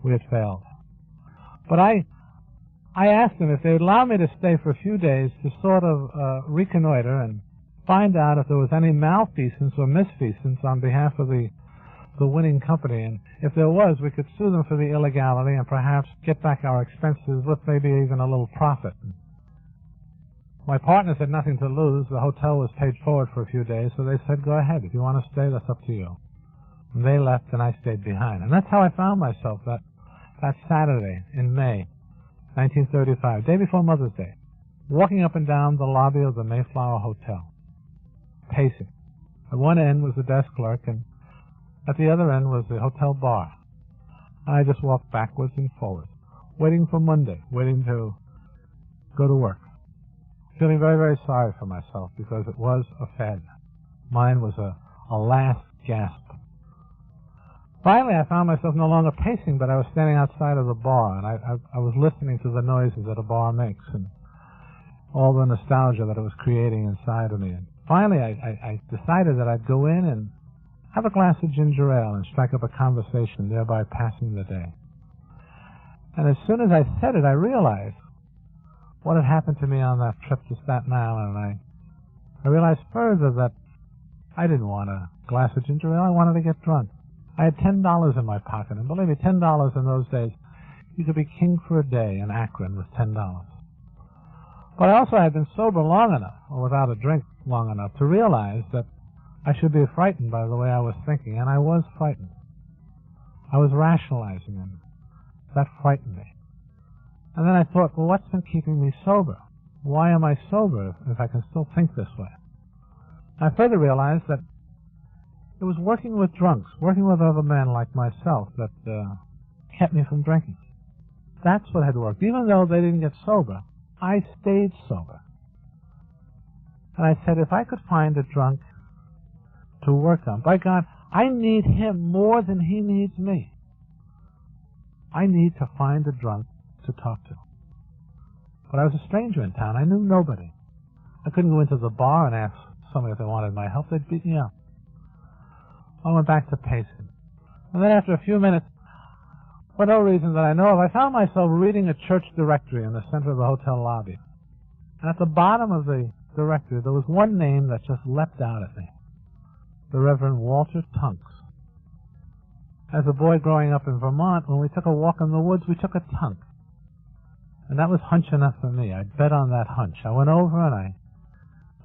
Speaker 2: we had failed. But I asked them if they would allow me to stay for a few days to sort of reconnoiter and find out if there was any malfeasance or misfeasance on behalf of the winning company. And if there was, we could sue them for the illegality and perhaps get back our expenses with maybe even a little profit. My partners had nothing to lose. The hotel was paid forward for a few days, so they said, go ahead. If you want to stay, that's up to you. And they left, and I stayed behind. And that's how I found myself that Saturday in May 1935, day before Mother's Day, walking up and down the lobby of the Mayflower Hotel, pacing. At one end was the desk clerk, and at the other end was the hotel bar. And I just walked backwards and forwards, waiting for Monday, waiting to go to work. Feeling very, very sorry for myself because it was a failure. Mine was a last gasp. Finally, I found myself no longer pacing, but I was standing outside of the bar, and I was listening to the noises that a bar makes and all the nostalgia that it was creating inside of me. And finally, I decided that I'd go in and have a glass of ginger ale and strike up a conversation, thereby passing the day. And as soon as I said it, I realized what had happened to me on that trip to Staten Island, and I realized further that I didn't want a glass of ginger ale. I wanted to get drunk. I had $10 in my pocket, and believe me, $10 in those days, you could be king for a day in Akron with $10. But I also had been sober long enough, or without a drink long enough, to realize that I should be frightened by the way I was thinking, and I was frightened. I was rationalizing, and that frightened me. And then I thought, well, what's been keeping me sober? Why am I sober if I can still think this way? I further realized that It was working with drunks, working with other men like myself that kept me from drinking. That's what had worked. Even though they didn't get sober, I stayed sober. And I said, if I could find a drunk to work on, by God, I need him more than he needs me. I need to find a drunk to talk to. But I was a stranger in town. I knew nobody. I couldn't go into the bar and ask somebody if they wanted my help. They'd beat me up. I went back to pacing. And then after a few minutes, for no reason that I know of, I found myself reading a church directory in the center of the hotel lobby. And at the bottom of the directory, there was one name that just leapt out at me. The Reverend Walter Tunks. As a boy growing up in Vermont, when we took a walk in the woods, we took a tunk. And that was hunch enough for me. I bet on that hunch. I went over and I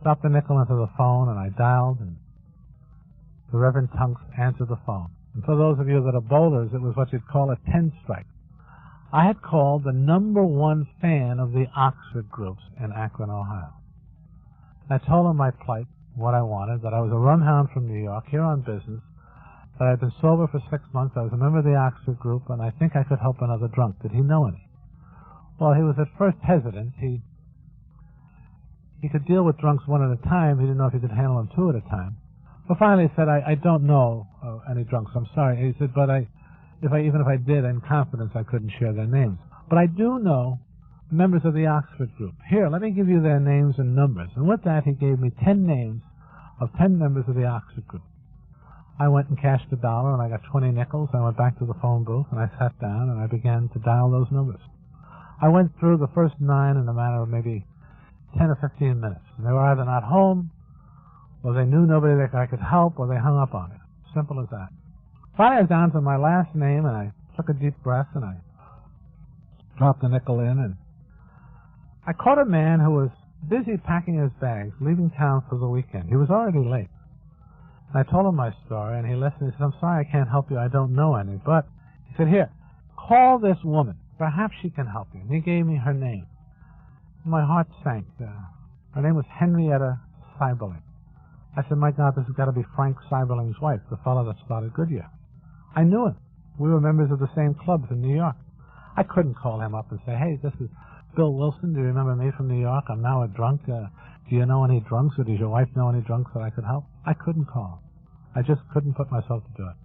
Speaker 2: dropped the nickel into the phone and I dialed, and the Reverend Tunks answered the phone. And for those of you that are bowlers, it was what you'd call a 10 strike. I had called the #1 fan of the Oxford groups in Akron, Ohio. I told him my plight, what I wanted, that I was a rumhound from New York, here on business, that I'd been sober for 6 months, I was a member of the Oxford group, and I think I could help another drunk. Did he know any? Well, he was at first hesitant. He could deal with drunks one at a time. He didn't know if he could handle them 2 at a time. But finally he said, I don't know any drunks. I'm sorry. He said, but even if I did, in confidence, I couldn't share their names. But I do know members of the Oxford group. Here, let me give you their names and numbers. And with that, he gave me 10 names of 10 members of the Oxford group. I went and cashed $1, and I got 20 nickels. I went back to the phone booth, and I sat down, and I began to dial those numbers. I went through the first 9 in a matter of maybe 10 or 15 minutes. And they were either not home, or they knew nobody that I could help, or they hung up on me. Simple as that. Finally, I was down to my last name, and I took a deep breath, and I dropped the nickel in, and I caught a man who was busy packing his bags, leaving town for the weekend. He was already late. And I told him my story, and he listened. He said, I'm sorry I can't help you. I don't know any. But he said, here, call this woman. Perhaps she can help you. And he gave me her name. My heart sank. Her name was Henrietta Seiberling. I said, my God, this has got to be Frank Seiberling's wife, the fellow that started Goodyear. I knew him. We were members of the same clubs in New York. I couldn't call him up and say, hey, this is Bill Wilson. Do you remember me from New York? I'm now a drunk. Do you know any drunks, or does your wife know any drunks that I could help? I couldn't call him. I just couldn't put myself to do it.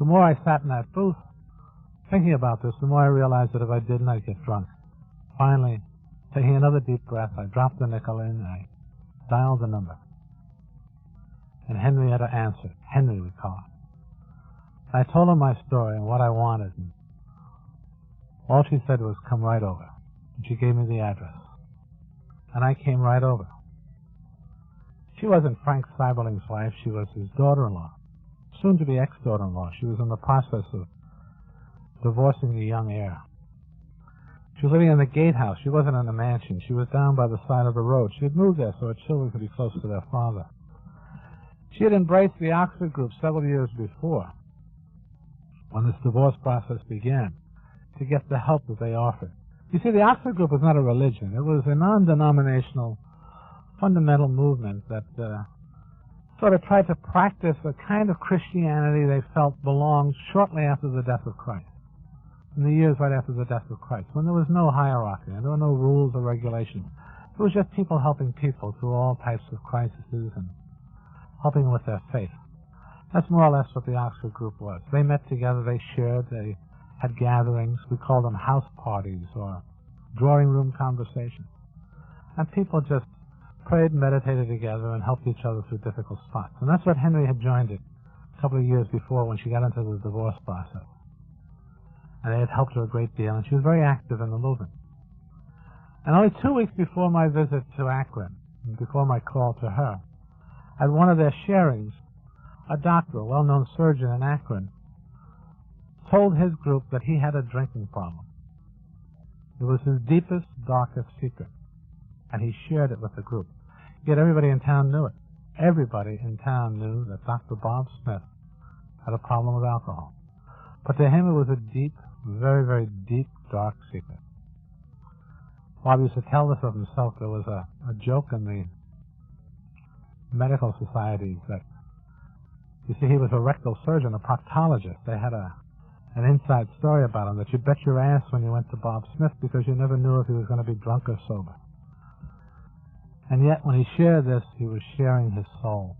Speaker 2: The more I sat in that booth thinking about this, the more I realized that if I didn't, I'd get drunk. Finally, taking another deep breath, I dropped the nickel in, and I dialed the number. And Henrietta answered. Henry, we call her. I told her my story and what I wanted, and all she said was, come right over. And she gave me the address. And I came right over. She wasn't Frank Seiberling's wife. She was his daughter-in-law, soon-to-be ex-daughter-in-law. She was in the process of divorcing the young heir. She was living in the gatehouse. She wasn't in a mansion. She was down by the side of the road. She had moved there so her children could be close to their father. She had embraced the Oxford group several years before, when this divorce process began, to get the help that they offered. You see, the Oxford group was not a religion. It was a non-denominational fundamental movement that sort of tried to practice a kind of Christianity they felt belonged shortly after the death of Christ, in the years right after the death of Christ, when there was no hierarchy and there were no rules or regulations. It was just people helping people through all types of crises and helping with their faith. That's more or less what the Oxford group was. They met together, they shared, they had gatherings. We called them house parties or drawing room conversations. And people just prayed and meditated together and helped each other through difficult spots. And that's what Henry had joined it a couple of years before when she got into the divorce process. And they had helped her a great deal, and she was very active in the movement. And only 2 weeks before my visit to Akron, and before my call to her, at one of their sharings, a doctor, a well-known surgeon in Akron, told his group that he had a drinking problem. It was his deepest, darkest secret, and he shared it with the group. Yet everybody in town knew it. Everybody in town knew that Dr. Bob Smith had a problem with alcohol. But to him it was a deep, very, very deep, dark secret. Bob used to tell this of himself. There was a joke in the medical societies that You see, he was a rectal surgeon, a proctologist. They had an inside story about him that you bet your ass when you went to Bob Smith, because you never knew if he was going to be drunk or sober. And yet, when he shared this, he was sharing his soul.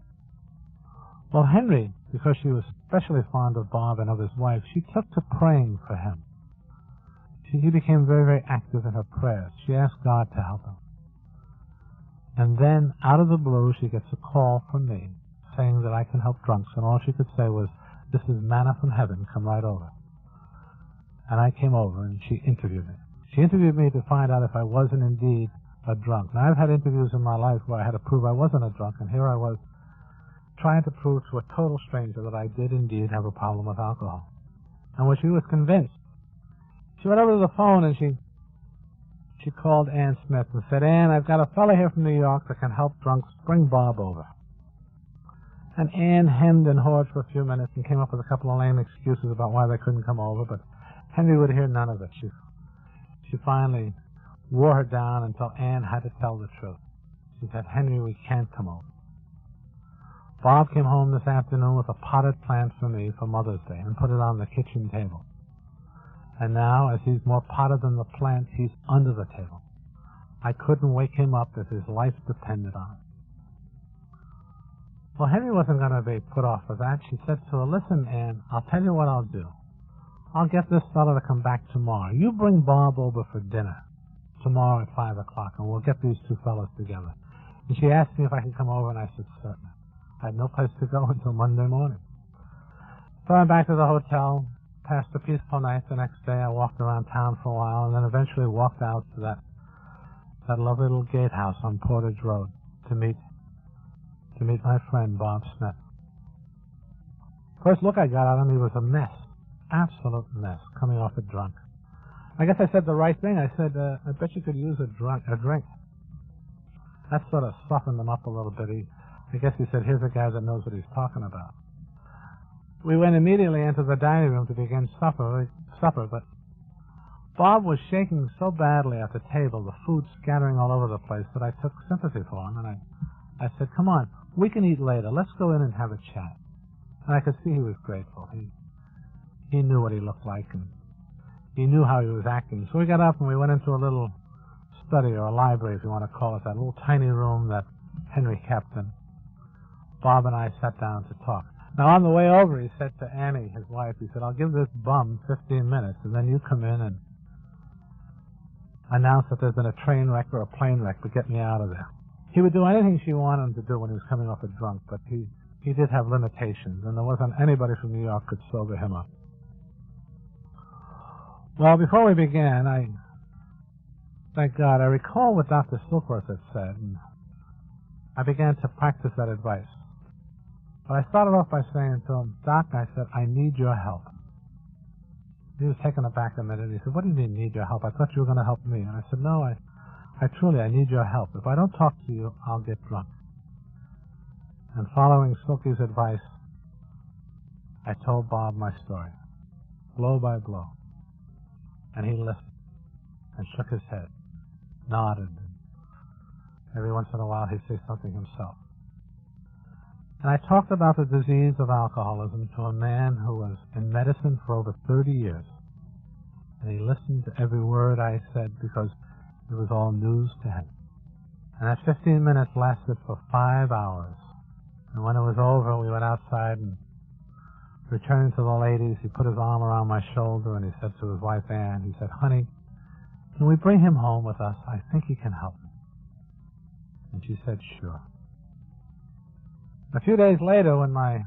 Speaker 2: Well, Henry, because she was especially fond of Bob and of his wife, she took to praying for him. He became very, very active in her prayers. She asked God to help him. And then, out of the blue, she gets a call from me saying that I can help drunks, and all she could say was, "This is manna from heaven, come right over." And I came over, and she interviewed me. She interviewed me to find out if I wasn't indeed a drunk. Now, I've had interviews in my life where I had to prove I wasn't a drunk, and here I was trying to prove to a total stranger that I did indeed have a problem with alcohol. And when she was convinced, she went over to the phone and she called Ann Smith and said, "Ann, I've got a fella here from New York that can help drunks. Bring Bob over." And Ann hemmed and hawed for a few minutes and came up with a couple of lame excuses about why they couldn't come over, but Henry would hear none of it. She finally wore her down until Ann had to tell the truth. She said, "Henry, we can't come over." Bob came home this afternoon with a potted plant for me for Mother's Day and put it on the kitchen table. And now, as he's more potted than the plant, he's under the table. I couldn't wake him up if his life depended on it. Well, Henry wasn't going to be put off with that. She said to her, "Listen, Ann, I'll tell you what I'll do. I'll get this fellow to come back tomorrow. You bring Bob over for dinner tomorrow at 5 o'clock, and we'll get these two fellows together." And she asked me if I could come over, and I said, "Certainly." I had no place to go until Monday morning. So I went back to the hotel, passed a peaceful night. The next day I walked around town for a while, and then eventually walked out to that lovely little gatehouse on Portage Road to meet my friend Bob Smith. First look I got at him, he was a mess, absolute mess, coming off a drunk. I guess I said the right thing. I said, "I bet you could use a drink." That sort of softened him up a little bit. I guess he said, "Here's a guy that knows what he's talking about." We went immediately into the dining room to begin supper, but Bob was shaking so badly at the table, the food scattering all over the place, that I took sympathy for him, and I said, "Come on, we can eat later. Let's go in and have a chat." And I could see he was grateful. He knew what he looked like, and he knew how he was acting. So we got up and we went into a little study, or a library, if you want to call it that, little tiny room that Henry kept, and Bob and I sat down to talk. Now, on the way over, he said to Annie, his wife, he said, "I'll give this bum 15 minutes, and then you come in and announce that there's been a train wreck or a plane wreck, but get me out of there." He would do anything she wanted him to do when he was coming off a drunk, but he did have limitations, and there wasn't anybody from New York could sober him up. Well, before we began, thank God, I recall what Dr. Silkworth had said, and I began to practice that advice. But I started off by saying to him, "Doc," I said, "I need your help." He was taken aback a minute. He said, "What do you mean, need your help? I thought you were going to help me." And I said, "No, I truly need your help. If I don't talk to you, I'll get drunk." And following Silky's advice, I told Bob my story, blow by blow. And he listened and shook his head, nodded, and every once in a while he'd say something himself. And I talked about the disease of alcoholism to a man who was in medicine for over 30 years. And he listened to every word I said because it was all news to him. And that 15 minutes lasted for 5 hours. And when it was over, we went outside, and returning to the ladies, he put his arm around my shoulder and he said to his wife, Ann, he said, "Honey, can we bring him home with us? I think he can help me." And she said, "Sure." A few days later, when my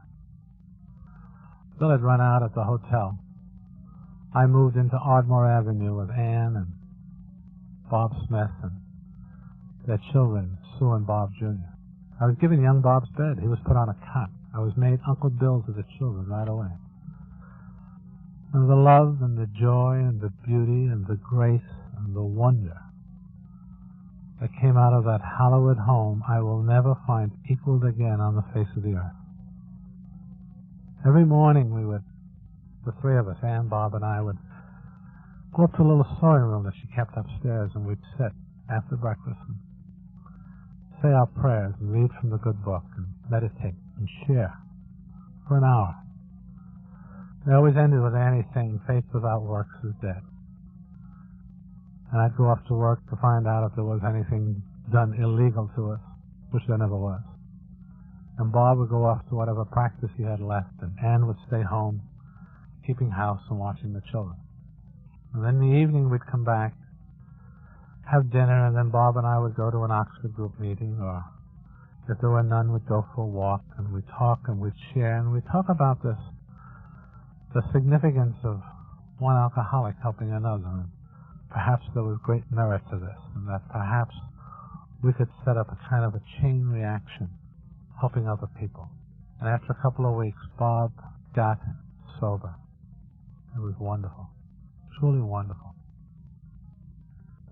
Speaker 2: bill had run out at the hotel, I moved into Ardmore Avenue with Ann and Bob Smith and their children, Sue and Bob Jr. I was given young Bob's bed. He was put on a cot. I was made Uncle Bill to the children right away. And the love and the joy and the beauty and the grace and the wonder that came out of that hallowed home I will never find equaled again on the face of the earth. Every morning the three of us, Ann, Bob, and I, would go up to a little sewing room that she kept upstairs, and we'd sit after breakfast and say our prayers and read from the good book and meditate and share for for an hour. They always ended with Annie saying, "Faith without works is dead." And I'd go off to work to find out if there was anything done illegal to us, which there never was. And Bob would go off to whatever practice he had left, and Ann would stay home, keeping house and watching the children. And then in the evening we'd come back, have dinner, and then Bob and I would go to an Oxford group meeting, or if there were none, we'd go for a walk, and we'd talk and we'd share, and we'd talk about this, the significance of one alcoholic helping another. And perhaps there was great merit to this, and that perhaps we could set up a kind of a chain reaction, helping other people. And after a couple of weeks, Bob got sober. It was wonderful, truly wonderful.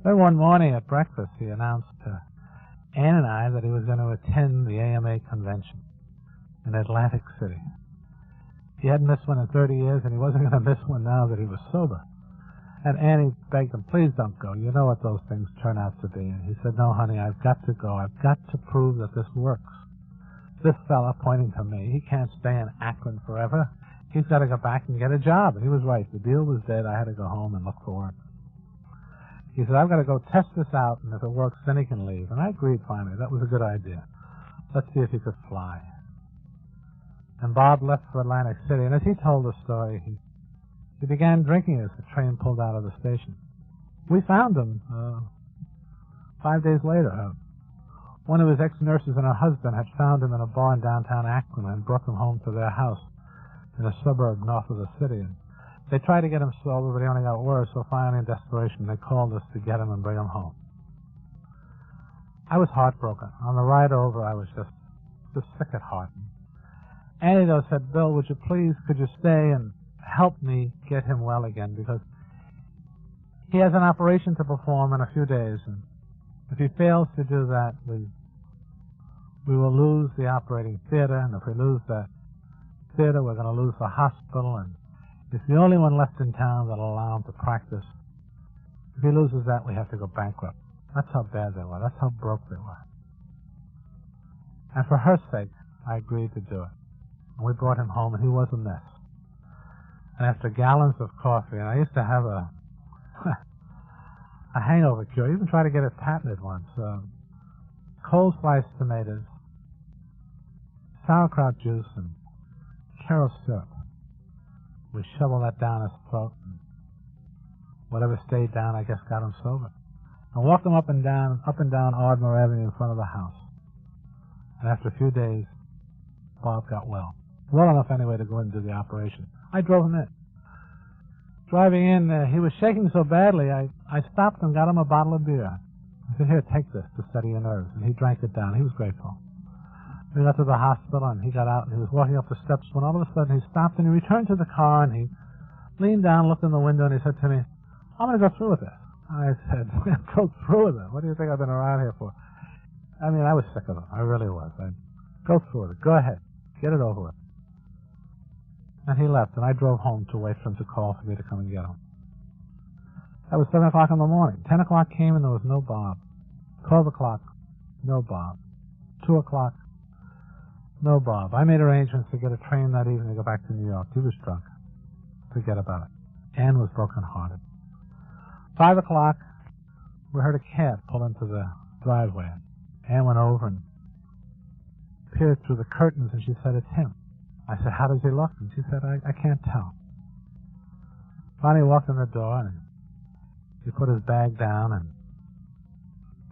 Speaker 2: Then one morning at breakfast, he announced to Ann and I that he was going to attend the AMA convention in Atlantic City. He hadn't missed one in 30 years, and he wasn't going to miss one now that he was sober. And Annie begged him, "Please don't go. You know what those things turn out to be." And he said, "No, honey, I've got to go. I've got to prove that this works. This fella," pointing to me, "he can't stay in Akron forever. He's got to go back and get a job." And he was right. The deal was dead. I had to go home and look for work. He said, "I've got to go test this out, and if it works, then he can leave." And I agreed finally. That was a good idea. Let's see if he could fly. And Bob left for Atlantic City, and as he told the story, he began drinking as the train pulled out of the station. We found him 5 days later. One of his ex-nurses and her husband had found him in a bar in downtown Akron and brought him home to their house in a suburb north of the city. And they tried to get him sober, but he only got worse, so finally in desperation they called us to get him and bring him home. I was heartbroken. On the ride over, I was just sick at heart. Annie, though, said, "Bill, could you stay and help me get him well again, because he has an operation to perform in a few days, and if he fails to do that, we will lose the operating theater, and if we lose that theater, we're going to lose the hospital, and it's the only one left in town that'll allow him to practice. If he loses that, we have to go bankrupt." That's how bad they were. That's how broke they were. And for her sake, I agreed to do it. And we brought him home, and he was a mess. And after gallons of coffee, and I used to have a hangover cure. I even tried to get it patented once. Cold sliced tomatoes, sauerkraut juice, and Karo syrup. We shoveled that down his throat, and whatever stayed down, I guess, got him sober. And walked him up and down Ardmore Avenue in front of the house. And after a few days, Bob got well. Well enough, anyway, to go in and do the operation. I drove him in. Driving in, he was shaking so badly, I stopped and got him a bottle of beer. I said, "Here, take this to steady your nerves." And he drank it down. He was grateful. We got to the hospital, and he got out, and he was walking up the steps when all of a sudden he stopped, and he returned to the car, and he leaned down, looked in the window, and he said to me, "I'm going to go through with this." I said, "Go through with it? What do you think I've been around here for?" I mean, I was sick of him. I really was. I'd go through with it. Go ahead. Get it over with. And he left, and I drove home to wait for him to call for me to come and get him. That was 7 o'clock in the morning. 10 o'clock came, and there was no Bob. 12 o'clock, no Bob. 2 o'clock, no Bob. I made arrangements to get a train that evening to go back to New York. He was drunk. Forget about it. Ann was broken-hearted. 5 o'clock, we heard a cab pull into the driveway. Ann went over and peered through the curtains, and she said, "It's him." I said, "How does he look?" And she said, I can't tell. Finally, he walked in the door, and he put his bag down, and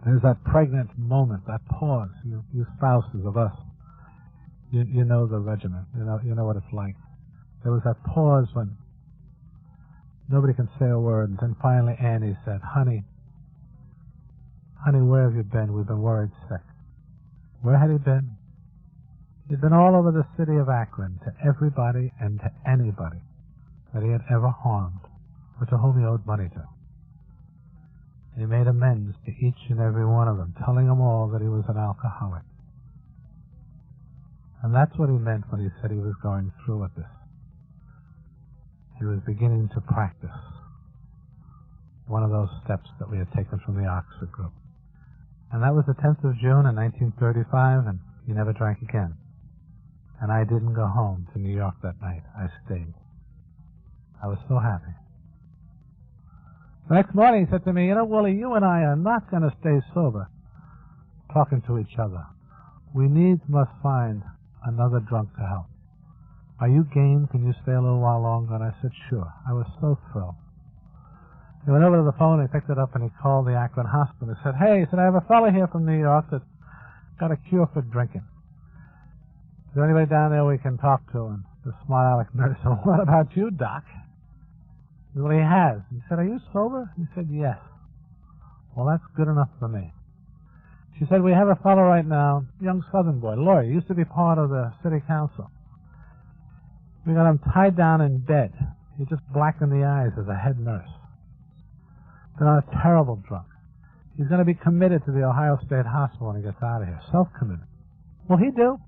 Speaker 2: there's that pregnant moment, that pause. You spouses of us, you know the regiment. You know what it's like. There was that pause when nobody can say a word, and then finally Annie said, Honey, where have you been? We've been worried sick." Where had he been? He'd been all over the city of Akron, to everybody and to anybody that he had ever harmed or to whom he owed money to. He made amends to each and every one of them, telling them all that he was an alcoholic. And that's what he meant when he said he was going through with this. He was beginning to practice one of those steps that we had taken from the Oxford group. And that was the 10th of June in 1935, and he never drank again. And I didn't go home to New York that night. I stayed. I was so happy. The next morning he said to me, you know, Willie, you and I are not going to stay sober talking to each other. We needs must find another drunk to help. Are you game? Can you stay a little while longer? And I said, sure. I was so thrilled. He went over to the phone, he picked it up, and he called the Akron hospital. He said, hey, I have a fellow here from New York that's got a cure for drinking. Is there anybody down there we can talk to? And the smile-like nurse said, what about you, Doc? Well, he has. He said, are you sober? He said, yes. Well, that's good enough for me. She said, we have a fellow right now, young Southern boy, lawyer, used to be part of the city council. We got him tied down in bed. He just blackened the eyes as a head nurse. Been on a terrible drunk. He's going to be committed to the Ohio State Hospital when he gets out of here. Self-committed. Will he do?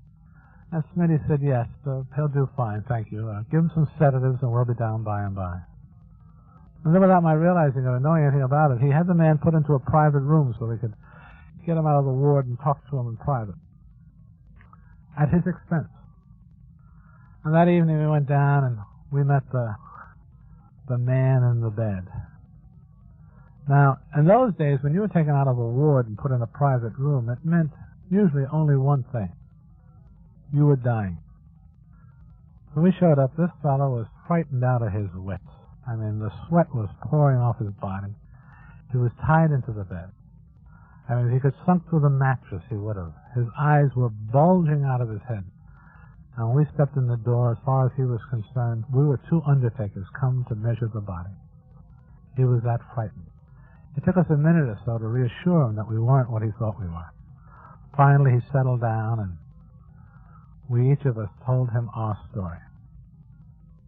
Speaker 2: And Smitty said, yes, he'll do fine, thank you. Give him some sedatives and we'll be down by and by. And then without my realizing or knowing anything about it, he had the man put into a private room so we could get him out of the ward and talk to him in private. At his expense. And that evening we went down and we met the man in the bed. Now, in those days, when you were taken out of a ward and put in a private room, it meant usually only one thing. You were dying. When we showed up, this fellow was frightened out of his wits. I mean, the sweat was pouring off his body. He was tied into the bed. I mean, if he could sunk through the mattress, he would have. His eyes were bulging out of his head. And when we stepped in the door, as far as he was concerned, we were two undertakers come to measure the body. He was that frightened. It took us a minute or so to reassure him that we weren't what he thought we were. Finally, he settled down, and we each of us told him our story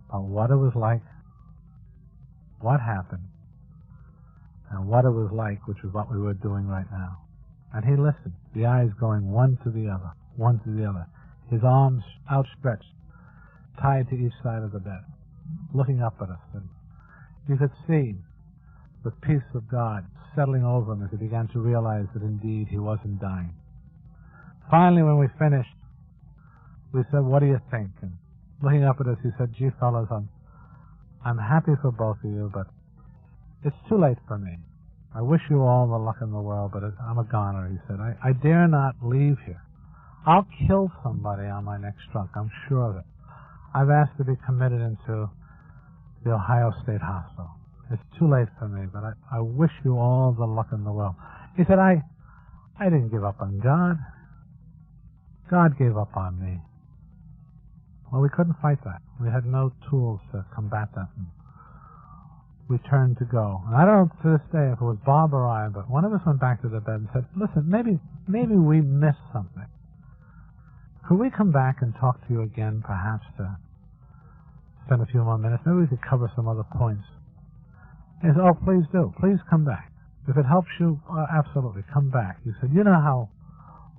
Speaker 2: about what it was like, what happened, and what it was like, which is what we were doing right now. And he listened, the eyes going one to the other, one to the other, his arms outstretched, tied to each side of the bed, looking up at us. And you could see the peace of God settling over him as he began to realize that indeed he wasn't dying. Finally, when we finished, we said, what do you think? And looking up at us, he said, gee, fellas, I'm happy for both of you, but it's too late for me. I wish you all the luck in the world, but I'm a goner, he said. I dare not leave here. I'll kill somebody on my next drunk, I'm sure of it. I've asked to be committed into the Ohio State Hospital. It's too late for me, but I wish you all the luck in the world. He said, I didn't give up on God. God gave up on me. Well, we couldn't fight that. We had no tools to combat that. And we turned to go. And I don't know to this day if it was Bob or I, but one of us went back to the bed and said, listen, maybe we missed something. Could we come back and talk to you again, perhaps, to spend a few more minutes? Maybe we could cover some other points. He said, oh, please do. Please come back. If it helps you, absolutely, come back. He said, you know how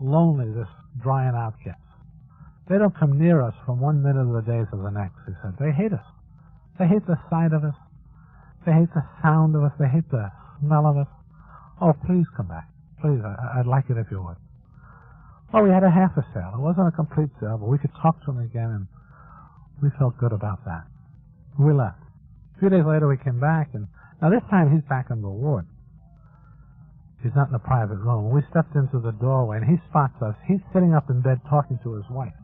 Speaker 2: lonely this drying out gets. They don't come near us from one minute of the day to the next, he said. They hate us. They hate the sight of us. They hate the sound of us. They hate the smell of us. Oh, please come back. Please, I'd like it if you would. Well, we had a half a sale. It wasn't a complete sale, but we could talk to him again, and we felt good about that. We left. A few days later, we came back, and now this time he's back in the ward. He's not in a private room. We stepped into the doorway, and he spots us. He's sitting up in bed talking to his wife.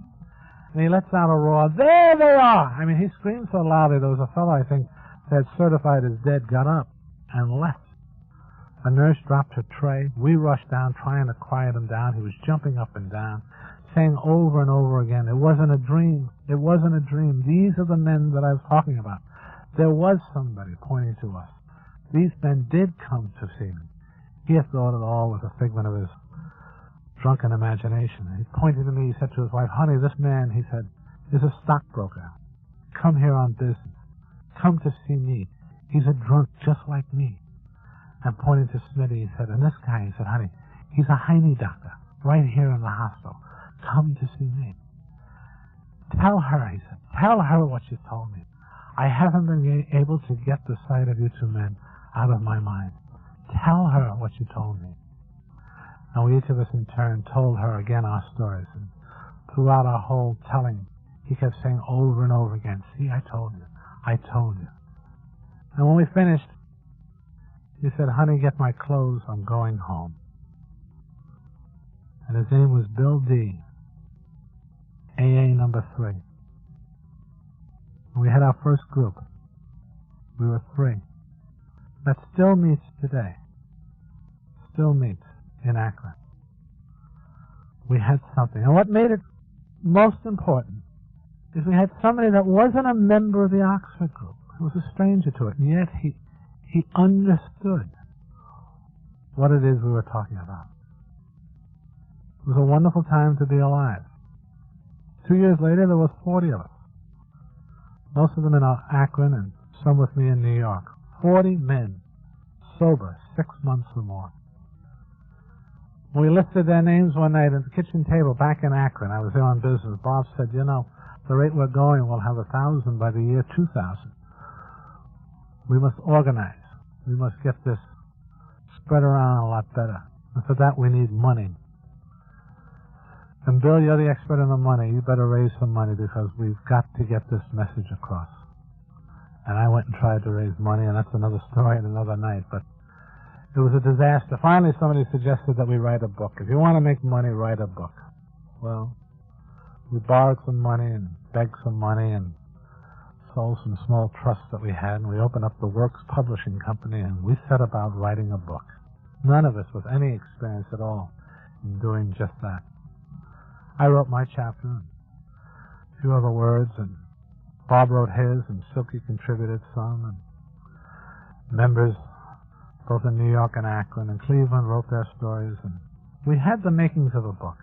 Speaker 2: And he lets out a roar, there they are! I mean, he screamed so loudly, there was a fellow, I think, that had certified as dead, got up and left. A nurse dropped her tray. We rushed down, trying to quiet him down. He was jumping up and down, saying over and over again, it wasn't a dream. It wasn't a dream. These are the men that I was talking about. There was somebody pointing to us. These men did come to see me. He had thought it all was a figment of his drunken imagination. He pointed to me, he said to his wife, honey, this man, he said, is a stockbroker. Come here on business. Come to see me. He's a drunk just like me. And pointing to Smitty, he said, and this guy, he said, honey, he's a Heine doctor right here in the hospital. Come to see me. Tell her, he said, tell her what you told me. I haven't been able to get the sight of you two men out of my mind. Tell her what you told me. And we each of us in turn told her again our stories. And throughout our whole telling, he kept saying over and over again, see, I told you, I told you. And when we finished, he said, honey, get my clothes, I'm going home. And his name was Bill D., a.k.a. number 3. When we had our first group, we were 3. That still meets today. Still meets in Akron. We had something. And what made it most important is we had somebody that wasn't a member of the Oxford group. He was a stranger to it, and yet he understood what it is we were talking about. It was a wonderful time to be alive. 2 years later, there was 40 of us. Most of them in Akron and some with me in New York. 40 men, sober, 6 months or more. When we listed their names one night at the kitchen table back in Akron, I was there on business, Bob said, you know, the rate we're going, we'll have 1,000 by the year 2000. We must organize. We must get this spread around a lot better. And for that, we need money. And Bill, you're the expert on the money. You better raise some money because we've got to get this message across. And I went and tried to raise money, and that's another story and another night. But it was a disaster. Finally, somebody suggested that we write a book. If you want to make money, write a book. Well, we borrowed some money and begged some money and sold some small trusts that we had, and we opened up the Works Publishing Company, and we set about writing a book. None of us with any experience at all in doing just that. I wrote my chapter, and a few other words, and Bob wrote his, and Silky contributed some, and members both in New York and Akron and Cleveland wrote their stories, and we had the makings of a book.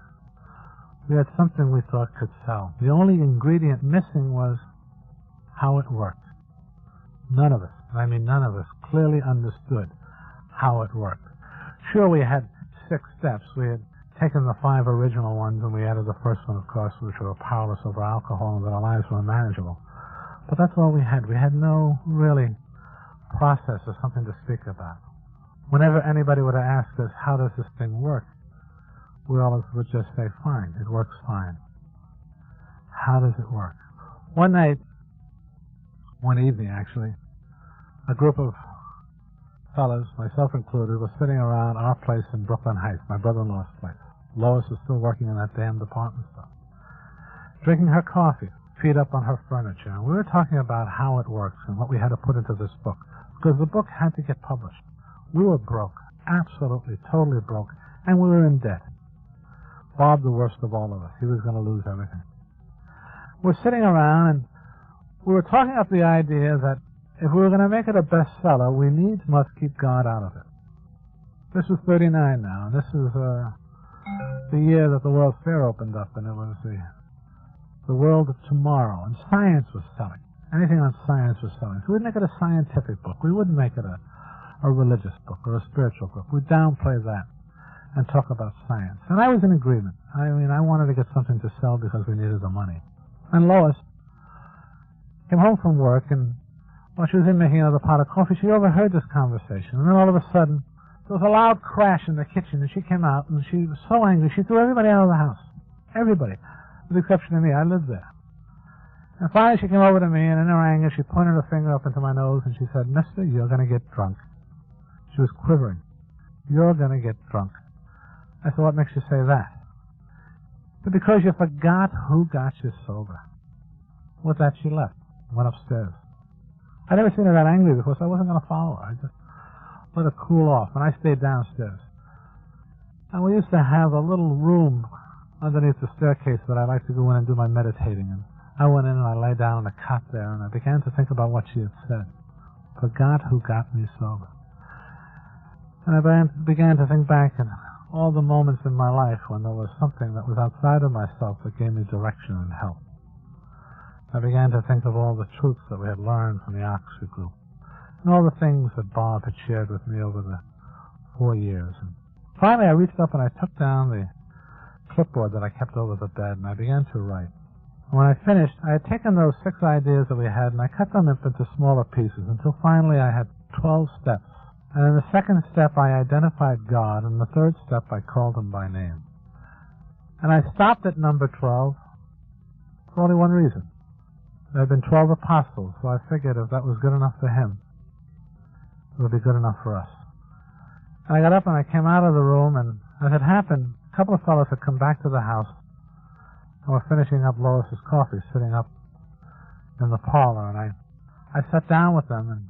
Speaker 2: We had something we thought could sell. The only ingredient missing was how it worked. None of us, and I mean none of us, clearly understood how it worked. Sure, we had 6 steps. We had taken the 5 original ones, and we added the first one, of course, which were powerless over alcohol and that our lives were manageable. But that's all we had. We had no really process or something to speak about. Whenever anybody would have asked us, how does this thing work, we always would just say, fine, it works fine. How does it work? One night, one evening actually, a group of fellas, myself included, were sitting around our place in Brooklyn Heights, my brother-in-law's place. Lois was still working in that damn department store, drinking her coffee, feet up on her furniture. And we were talking about how it works and what we had to put into this book, because the book had to get published. We were broke, absolutely, totally broke, and we were in debt. Bob, the worst of all of us. He was going to lose everything. We're sitting around, and we were talking up the idea that if we were going to make it a bestseller, we must keep God out of it. This was 39 now, and this is the year that the World's Fair opened up, and it was the world of tomorrow, and science was selling. Anything on science was selling. So we'd make it a scientific book. We wouldn't make it a religious book or a spiritual book. We'd downplay that and talk about science. And I was in agreement. I mean, I wanted to get something to sell because we needed the money. And Lois came home from work, and while she was in making another pot of coffee, she overheard this conversation. And then all of a sudden, there was a loud crash in the kitchen, and she came out, and she was so angry, she threw everybody out of the house. Everybody. With the exception of me. I lived there. And finally she came over to me, and in her anger, she pointed her finger up into my nose, and she said, "Mister, you're going to get drunk." She was quivering. "You're going to get drunk." I said, "What makes you say that?" But because you forgot who got you sober. With that, she left, went upstairs. I'd never seen her that angry before, so I wasn't going to follow her. I just let her cool off, and I stayed downstairs. And we used to have a little room underneath the staircase that I like to go in and do my meditating. And I went in and I lay down on a cot there, and I began to think about what she had said. Forgot who got me sober. And I began to think back in all the moments in my life when there was something that was outside of myself that gave me direction and help. I began to think of all the truths that we had learned from the Oxford group, and all the things that Bob had shared with me over the 4 years. And finally, I reached up and I took down the clipboard that I kept over the bed, and I began to write. And when I finished, I had taken those 6 ideas that we had, and I cut them up into smaller pieces until finally I had 12 steps. And in the second step, I identified God, and in the third step, I called him by name. And I stopped at number 12 for for only one reason. There had been 12 apostles, so I figured if that was good enough for him, it would be good enough for us. And I got up and I came out of the room, and as it happened, a couple of fellows had come back to the house and were finishing up Lois's coffee, sitting up in the parlor, and I sat down with them. And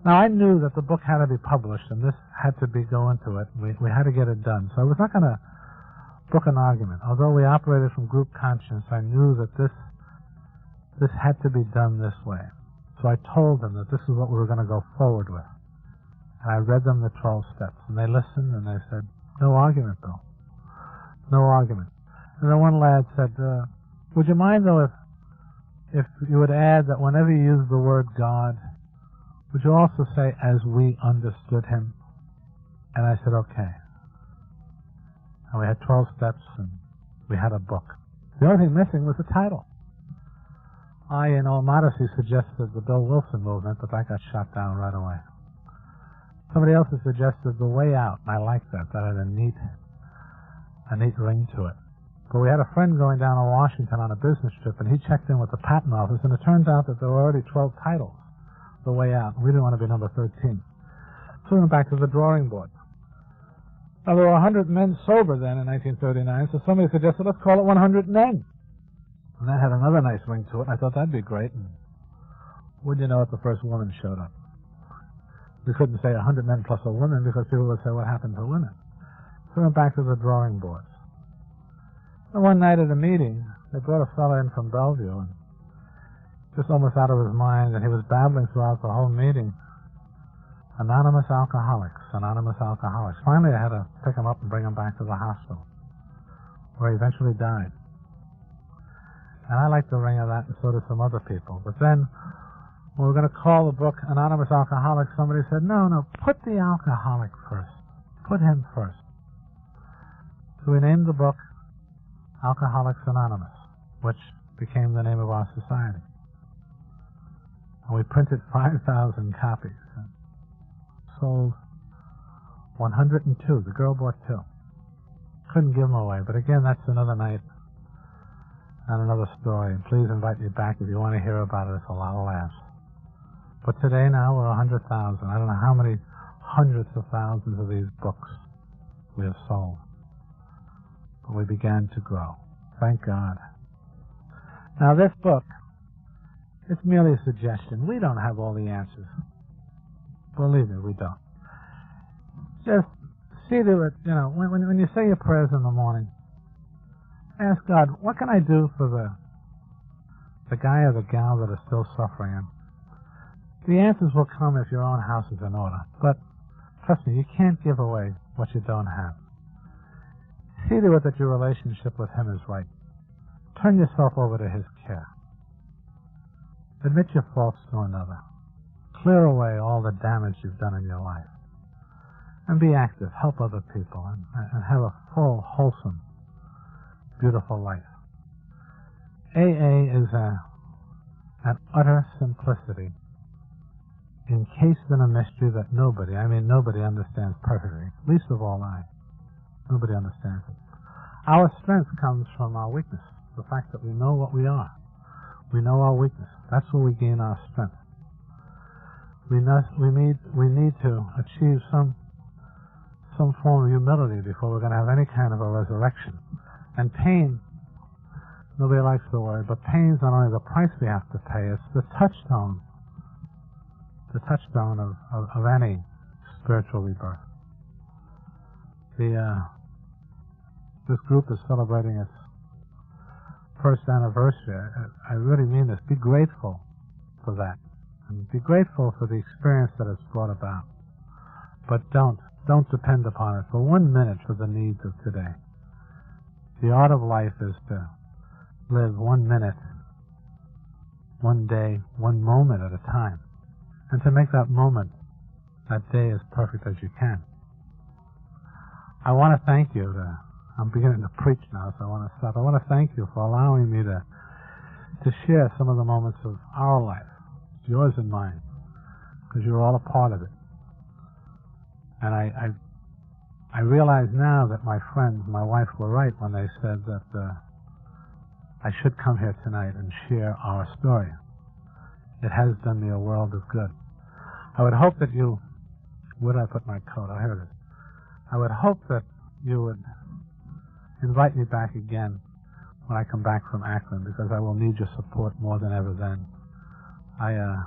Speaker 2: now I knew that the book had to be published, and this had to go into it. We had to get it done. So I was not going to book an argument. Although we operated from group conscience, I knew that this had to be done this way. So I told them that this is what we were going to go forward with. And I read them the 12 steps, and they listened, and they said, "No argument, Bill. No argument." And then one lad said, "Would you mind, though, if you would add that whenever you use the word God, would you also say, 'as we understood him'?" And I said, "Okay." And we had 12 steps, and we had a book. The only thing missing was the title. I, in all modesty, suggested the Bill Wilson movement, but that got shot down right away. Somebody else had suggested The Way Out, and I liked that. That had a neat ring to it. But we had a friend going down to Washington on a business trip, and he checked in with the patent office, and it turns out that there were already 12 titles, The Way Out, and we didn't want to be number 13. So we went back to the drawing board. Now, there were 100 men sober then in 1939, so somebody suggested, let's call it 100 Men. And that had another nice ring to it, and I thought that'd be great. And wouldn't you know it, the first woman showed up. We couldn't say 100 men plus a woman because people would say, what happened to women? So we went back to the drawing boards. And one night at a meeting, they brought a fellow in from Bellevue, and just almost out of his mind, and he was babbling throughout the whole meeting. Anonymous alcoholics, anonymous alcoholics. Finally, I had to pick him up and bring him back to the hospital, where he eventually died. And I liked the ring of that, and so did some other people. But then, when we were going to call the book Anonymous Alcoholics, somebody said, no, put the alcoholic first. Put him first. So we named the book Alcoholics Anonymous, which became the name of our society. And we printed 5,000 copies. Sold 102. The girl bought 2. Couldn't give them away, but again, that's another night and another story. And please invite me back if you want to hear about it. It's a lot of laughs. But today now we're 100,000. I don't know how many hundreds of thousands of these books we have sold. But we began to grow. Thank God. Now this book, it's merely a suggestion. We don't have all the answers. Believe me, we don't. Just see to it, when you say your prayers in the morning, ask God, what can I do for the guy or the gal that is still suffering? And the answers will come if your own house is in order. But trust me, you can't give away what you don't have. See to it that your relationship with him is right. Turn yourself over to his care. Admit your faults to another. Clear away all the damage you've done in your life. And be active. Help other people and have a full, wholesome, beautiful life. AA is an utter simplicity encased in a mystery that nobody understands perfectly, least of all I. Nobody understands it. Our strength comes from our weakness, the fact that we know what we are. We know our weakness. That's where we gain our strength. We need to achieve some form of humility before we're going to have any kind of a resurrection. And pain, nobody likes the word, but pain is not only the price we have to pay, it's the touchstone of any spiritual rebirth. This group is celebrating its first anniversary. I really mean this. Be grateful for that. And be grateful for the experience that it's brought about. But don't depend upon it for 1 minute for the needs of today. The art of life is to live 1 minute, 1 day, 1 moment at a time. And to make that moment, that day as perfect as you can. I want to thank you. I'm beginning to preach now, so I want to stop. I want to thank you for allowing me to share some of the moments of our life. Yours and mine, because you're all a part of it. And I realize now that my friends, my wife, were right when they said that I should come here tonight and share our story. It has done me a world of good. I would hope that you... Where did I put my coat? Oh, here it is. I would hope that you would invite me back again when I come back from Akron, because I will need your support more than ever then. I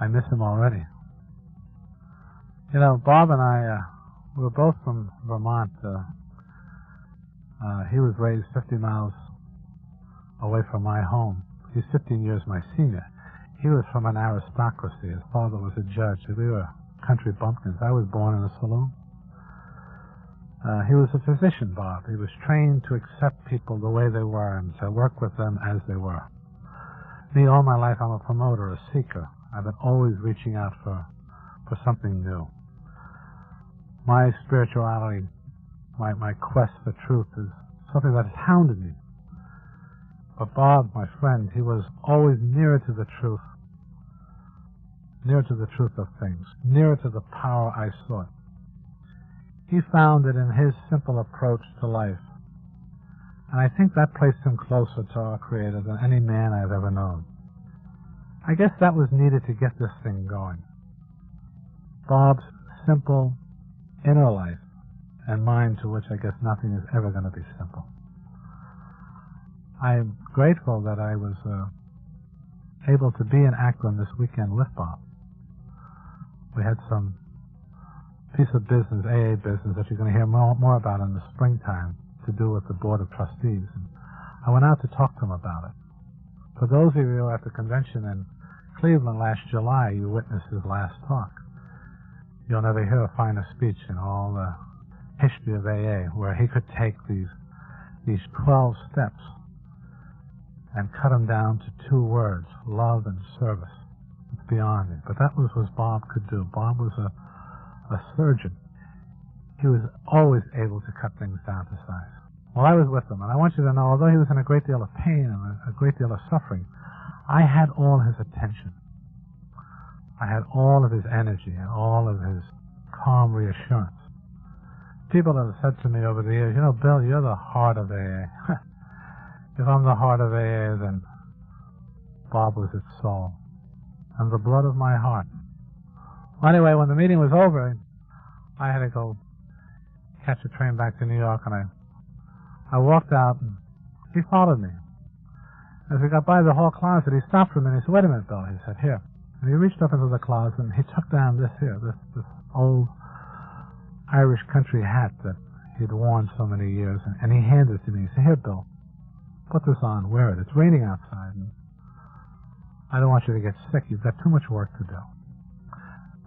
Speaker 2: miss him already. You know, Bob and I, we were both from Vermont. He was raised 50 miles away from my home. He's 15 years my senior. He was from an aristocracy. His father was a judge. We were country bumpkins. I was born in a saloon. He was a physician, Bob. He was trained to accept people the way they were and to work with them as they were. Me, all my life, I'm a promoter, a seeker. I've been always reaching out for something new. My spirituality, my quest for truth is something that has hounded me. But Bob, my friend, he was always nearer to the truth of things, nearer to the power I sought. He found it in his simple approach to life, and I think that placed him closer to our Creator than any man I've ever known. I guess that was needed to get this thing going. Bob's simple inner life, and mine, to which I guess nothing is ever going to be simple. I am grateful that I was able to be in Akron this weekend with Bob. We had some piece of business, AA business, that you're going to hear more about in the springtime, to do with the Board of Trustees. And I went out to talk to him about it. For those of you at the convention in Cleveland last July, you witnessed his last talk. You'll never hear a finer speech in all the history of AA, where he could take these 12 steps and cut them down to 2 words, love and service. It's beyond me. But that was what Bob could do. Bob was a surgeon. He was always able to cut things down to size. Well, I was with him, and I want you to know, although he was in a great deal of pain and a great deal of suffering, I had all his attention. I had all of his energy and all of his calm reassurance. People have said to me over the years, you know, Bill, you're the heart of AA. If I'm the heart of AA, then Bob was its soul and the blood of my heart. Well, anyway, when the meeting was over, I had to go catch a train back to New York, and I walked out, and he followed me. As we got by the hall closet, he stopped for a minute. He said, "Wait a minute, Bill," he said, "here." And he reached up into the closet, and he took down this old Irish country hat that he'd worn so many years, and he handed it to me. He said, "Here, Bill, put this on, wear it. It's raining outside, and I don't want you to get sick. You've got too much work to do."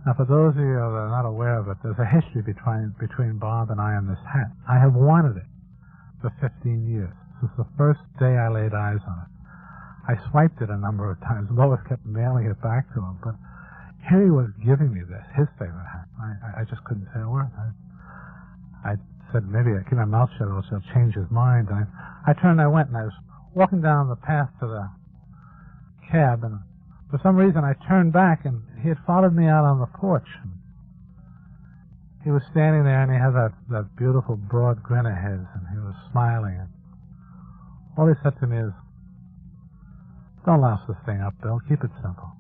Speaker 2: Now, for those of you that are not aware of it, there's a history between Bob and I on this hat. I have wanted it for 15 years, since the first day I laid eyes on it. I swiped it a number of times. Lois kept mailing it back to him, but here he was giving me this, his favorite hat. I just couldn't say a word. I said, maybe I keep my mouth shut or she'll change his mind. And I turned and I went, and I was walking down the path to the cab, and for some reason I turned back, and he had followed me out on the porch. He was standing there, and he had that beautiful broad grin of his, and he was smiling. And all he said to me is, "Don't louse this thing up, Bill. Keep it simple.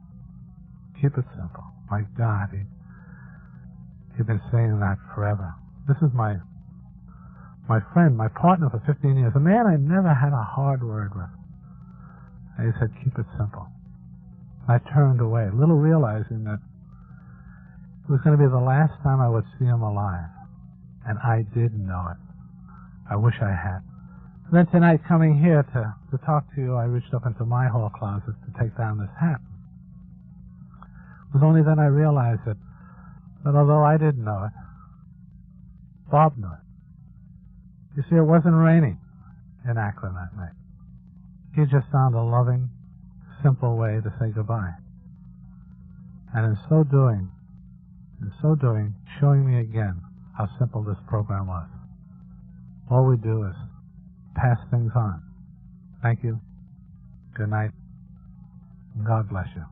Speaker 2: Keep it simple." My God, he'd been saying that forever. This is my friend, my partner for 15 years, a man I never had a hard word with. And he said, "Keep it simple." I turned away, little realizing that it was going to be the last time I would see him alive. And I didn't know it. I wish I had. And then tonight, coming here to talk to you, I reached up into my hall closet to take down this hat. It was only then I realized that although I didn't know it, Bob knew it. You see, it wasn't raining in Akron that night. He just found a loving, simple way to say goodbye. And in so doing, showing me again how simple this program was. All we do is pass things on. Thank you. Good night. And God bless you.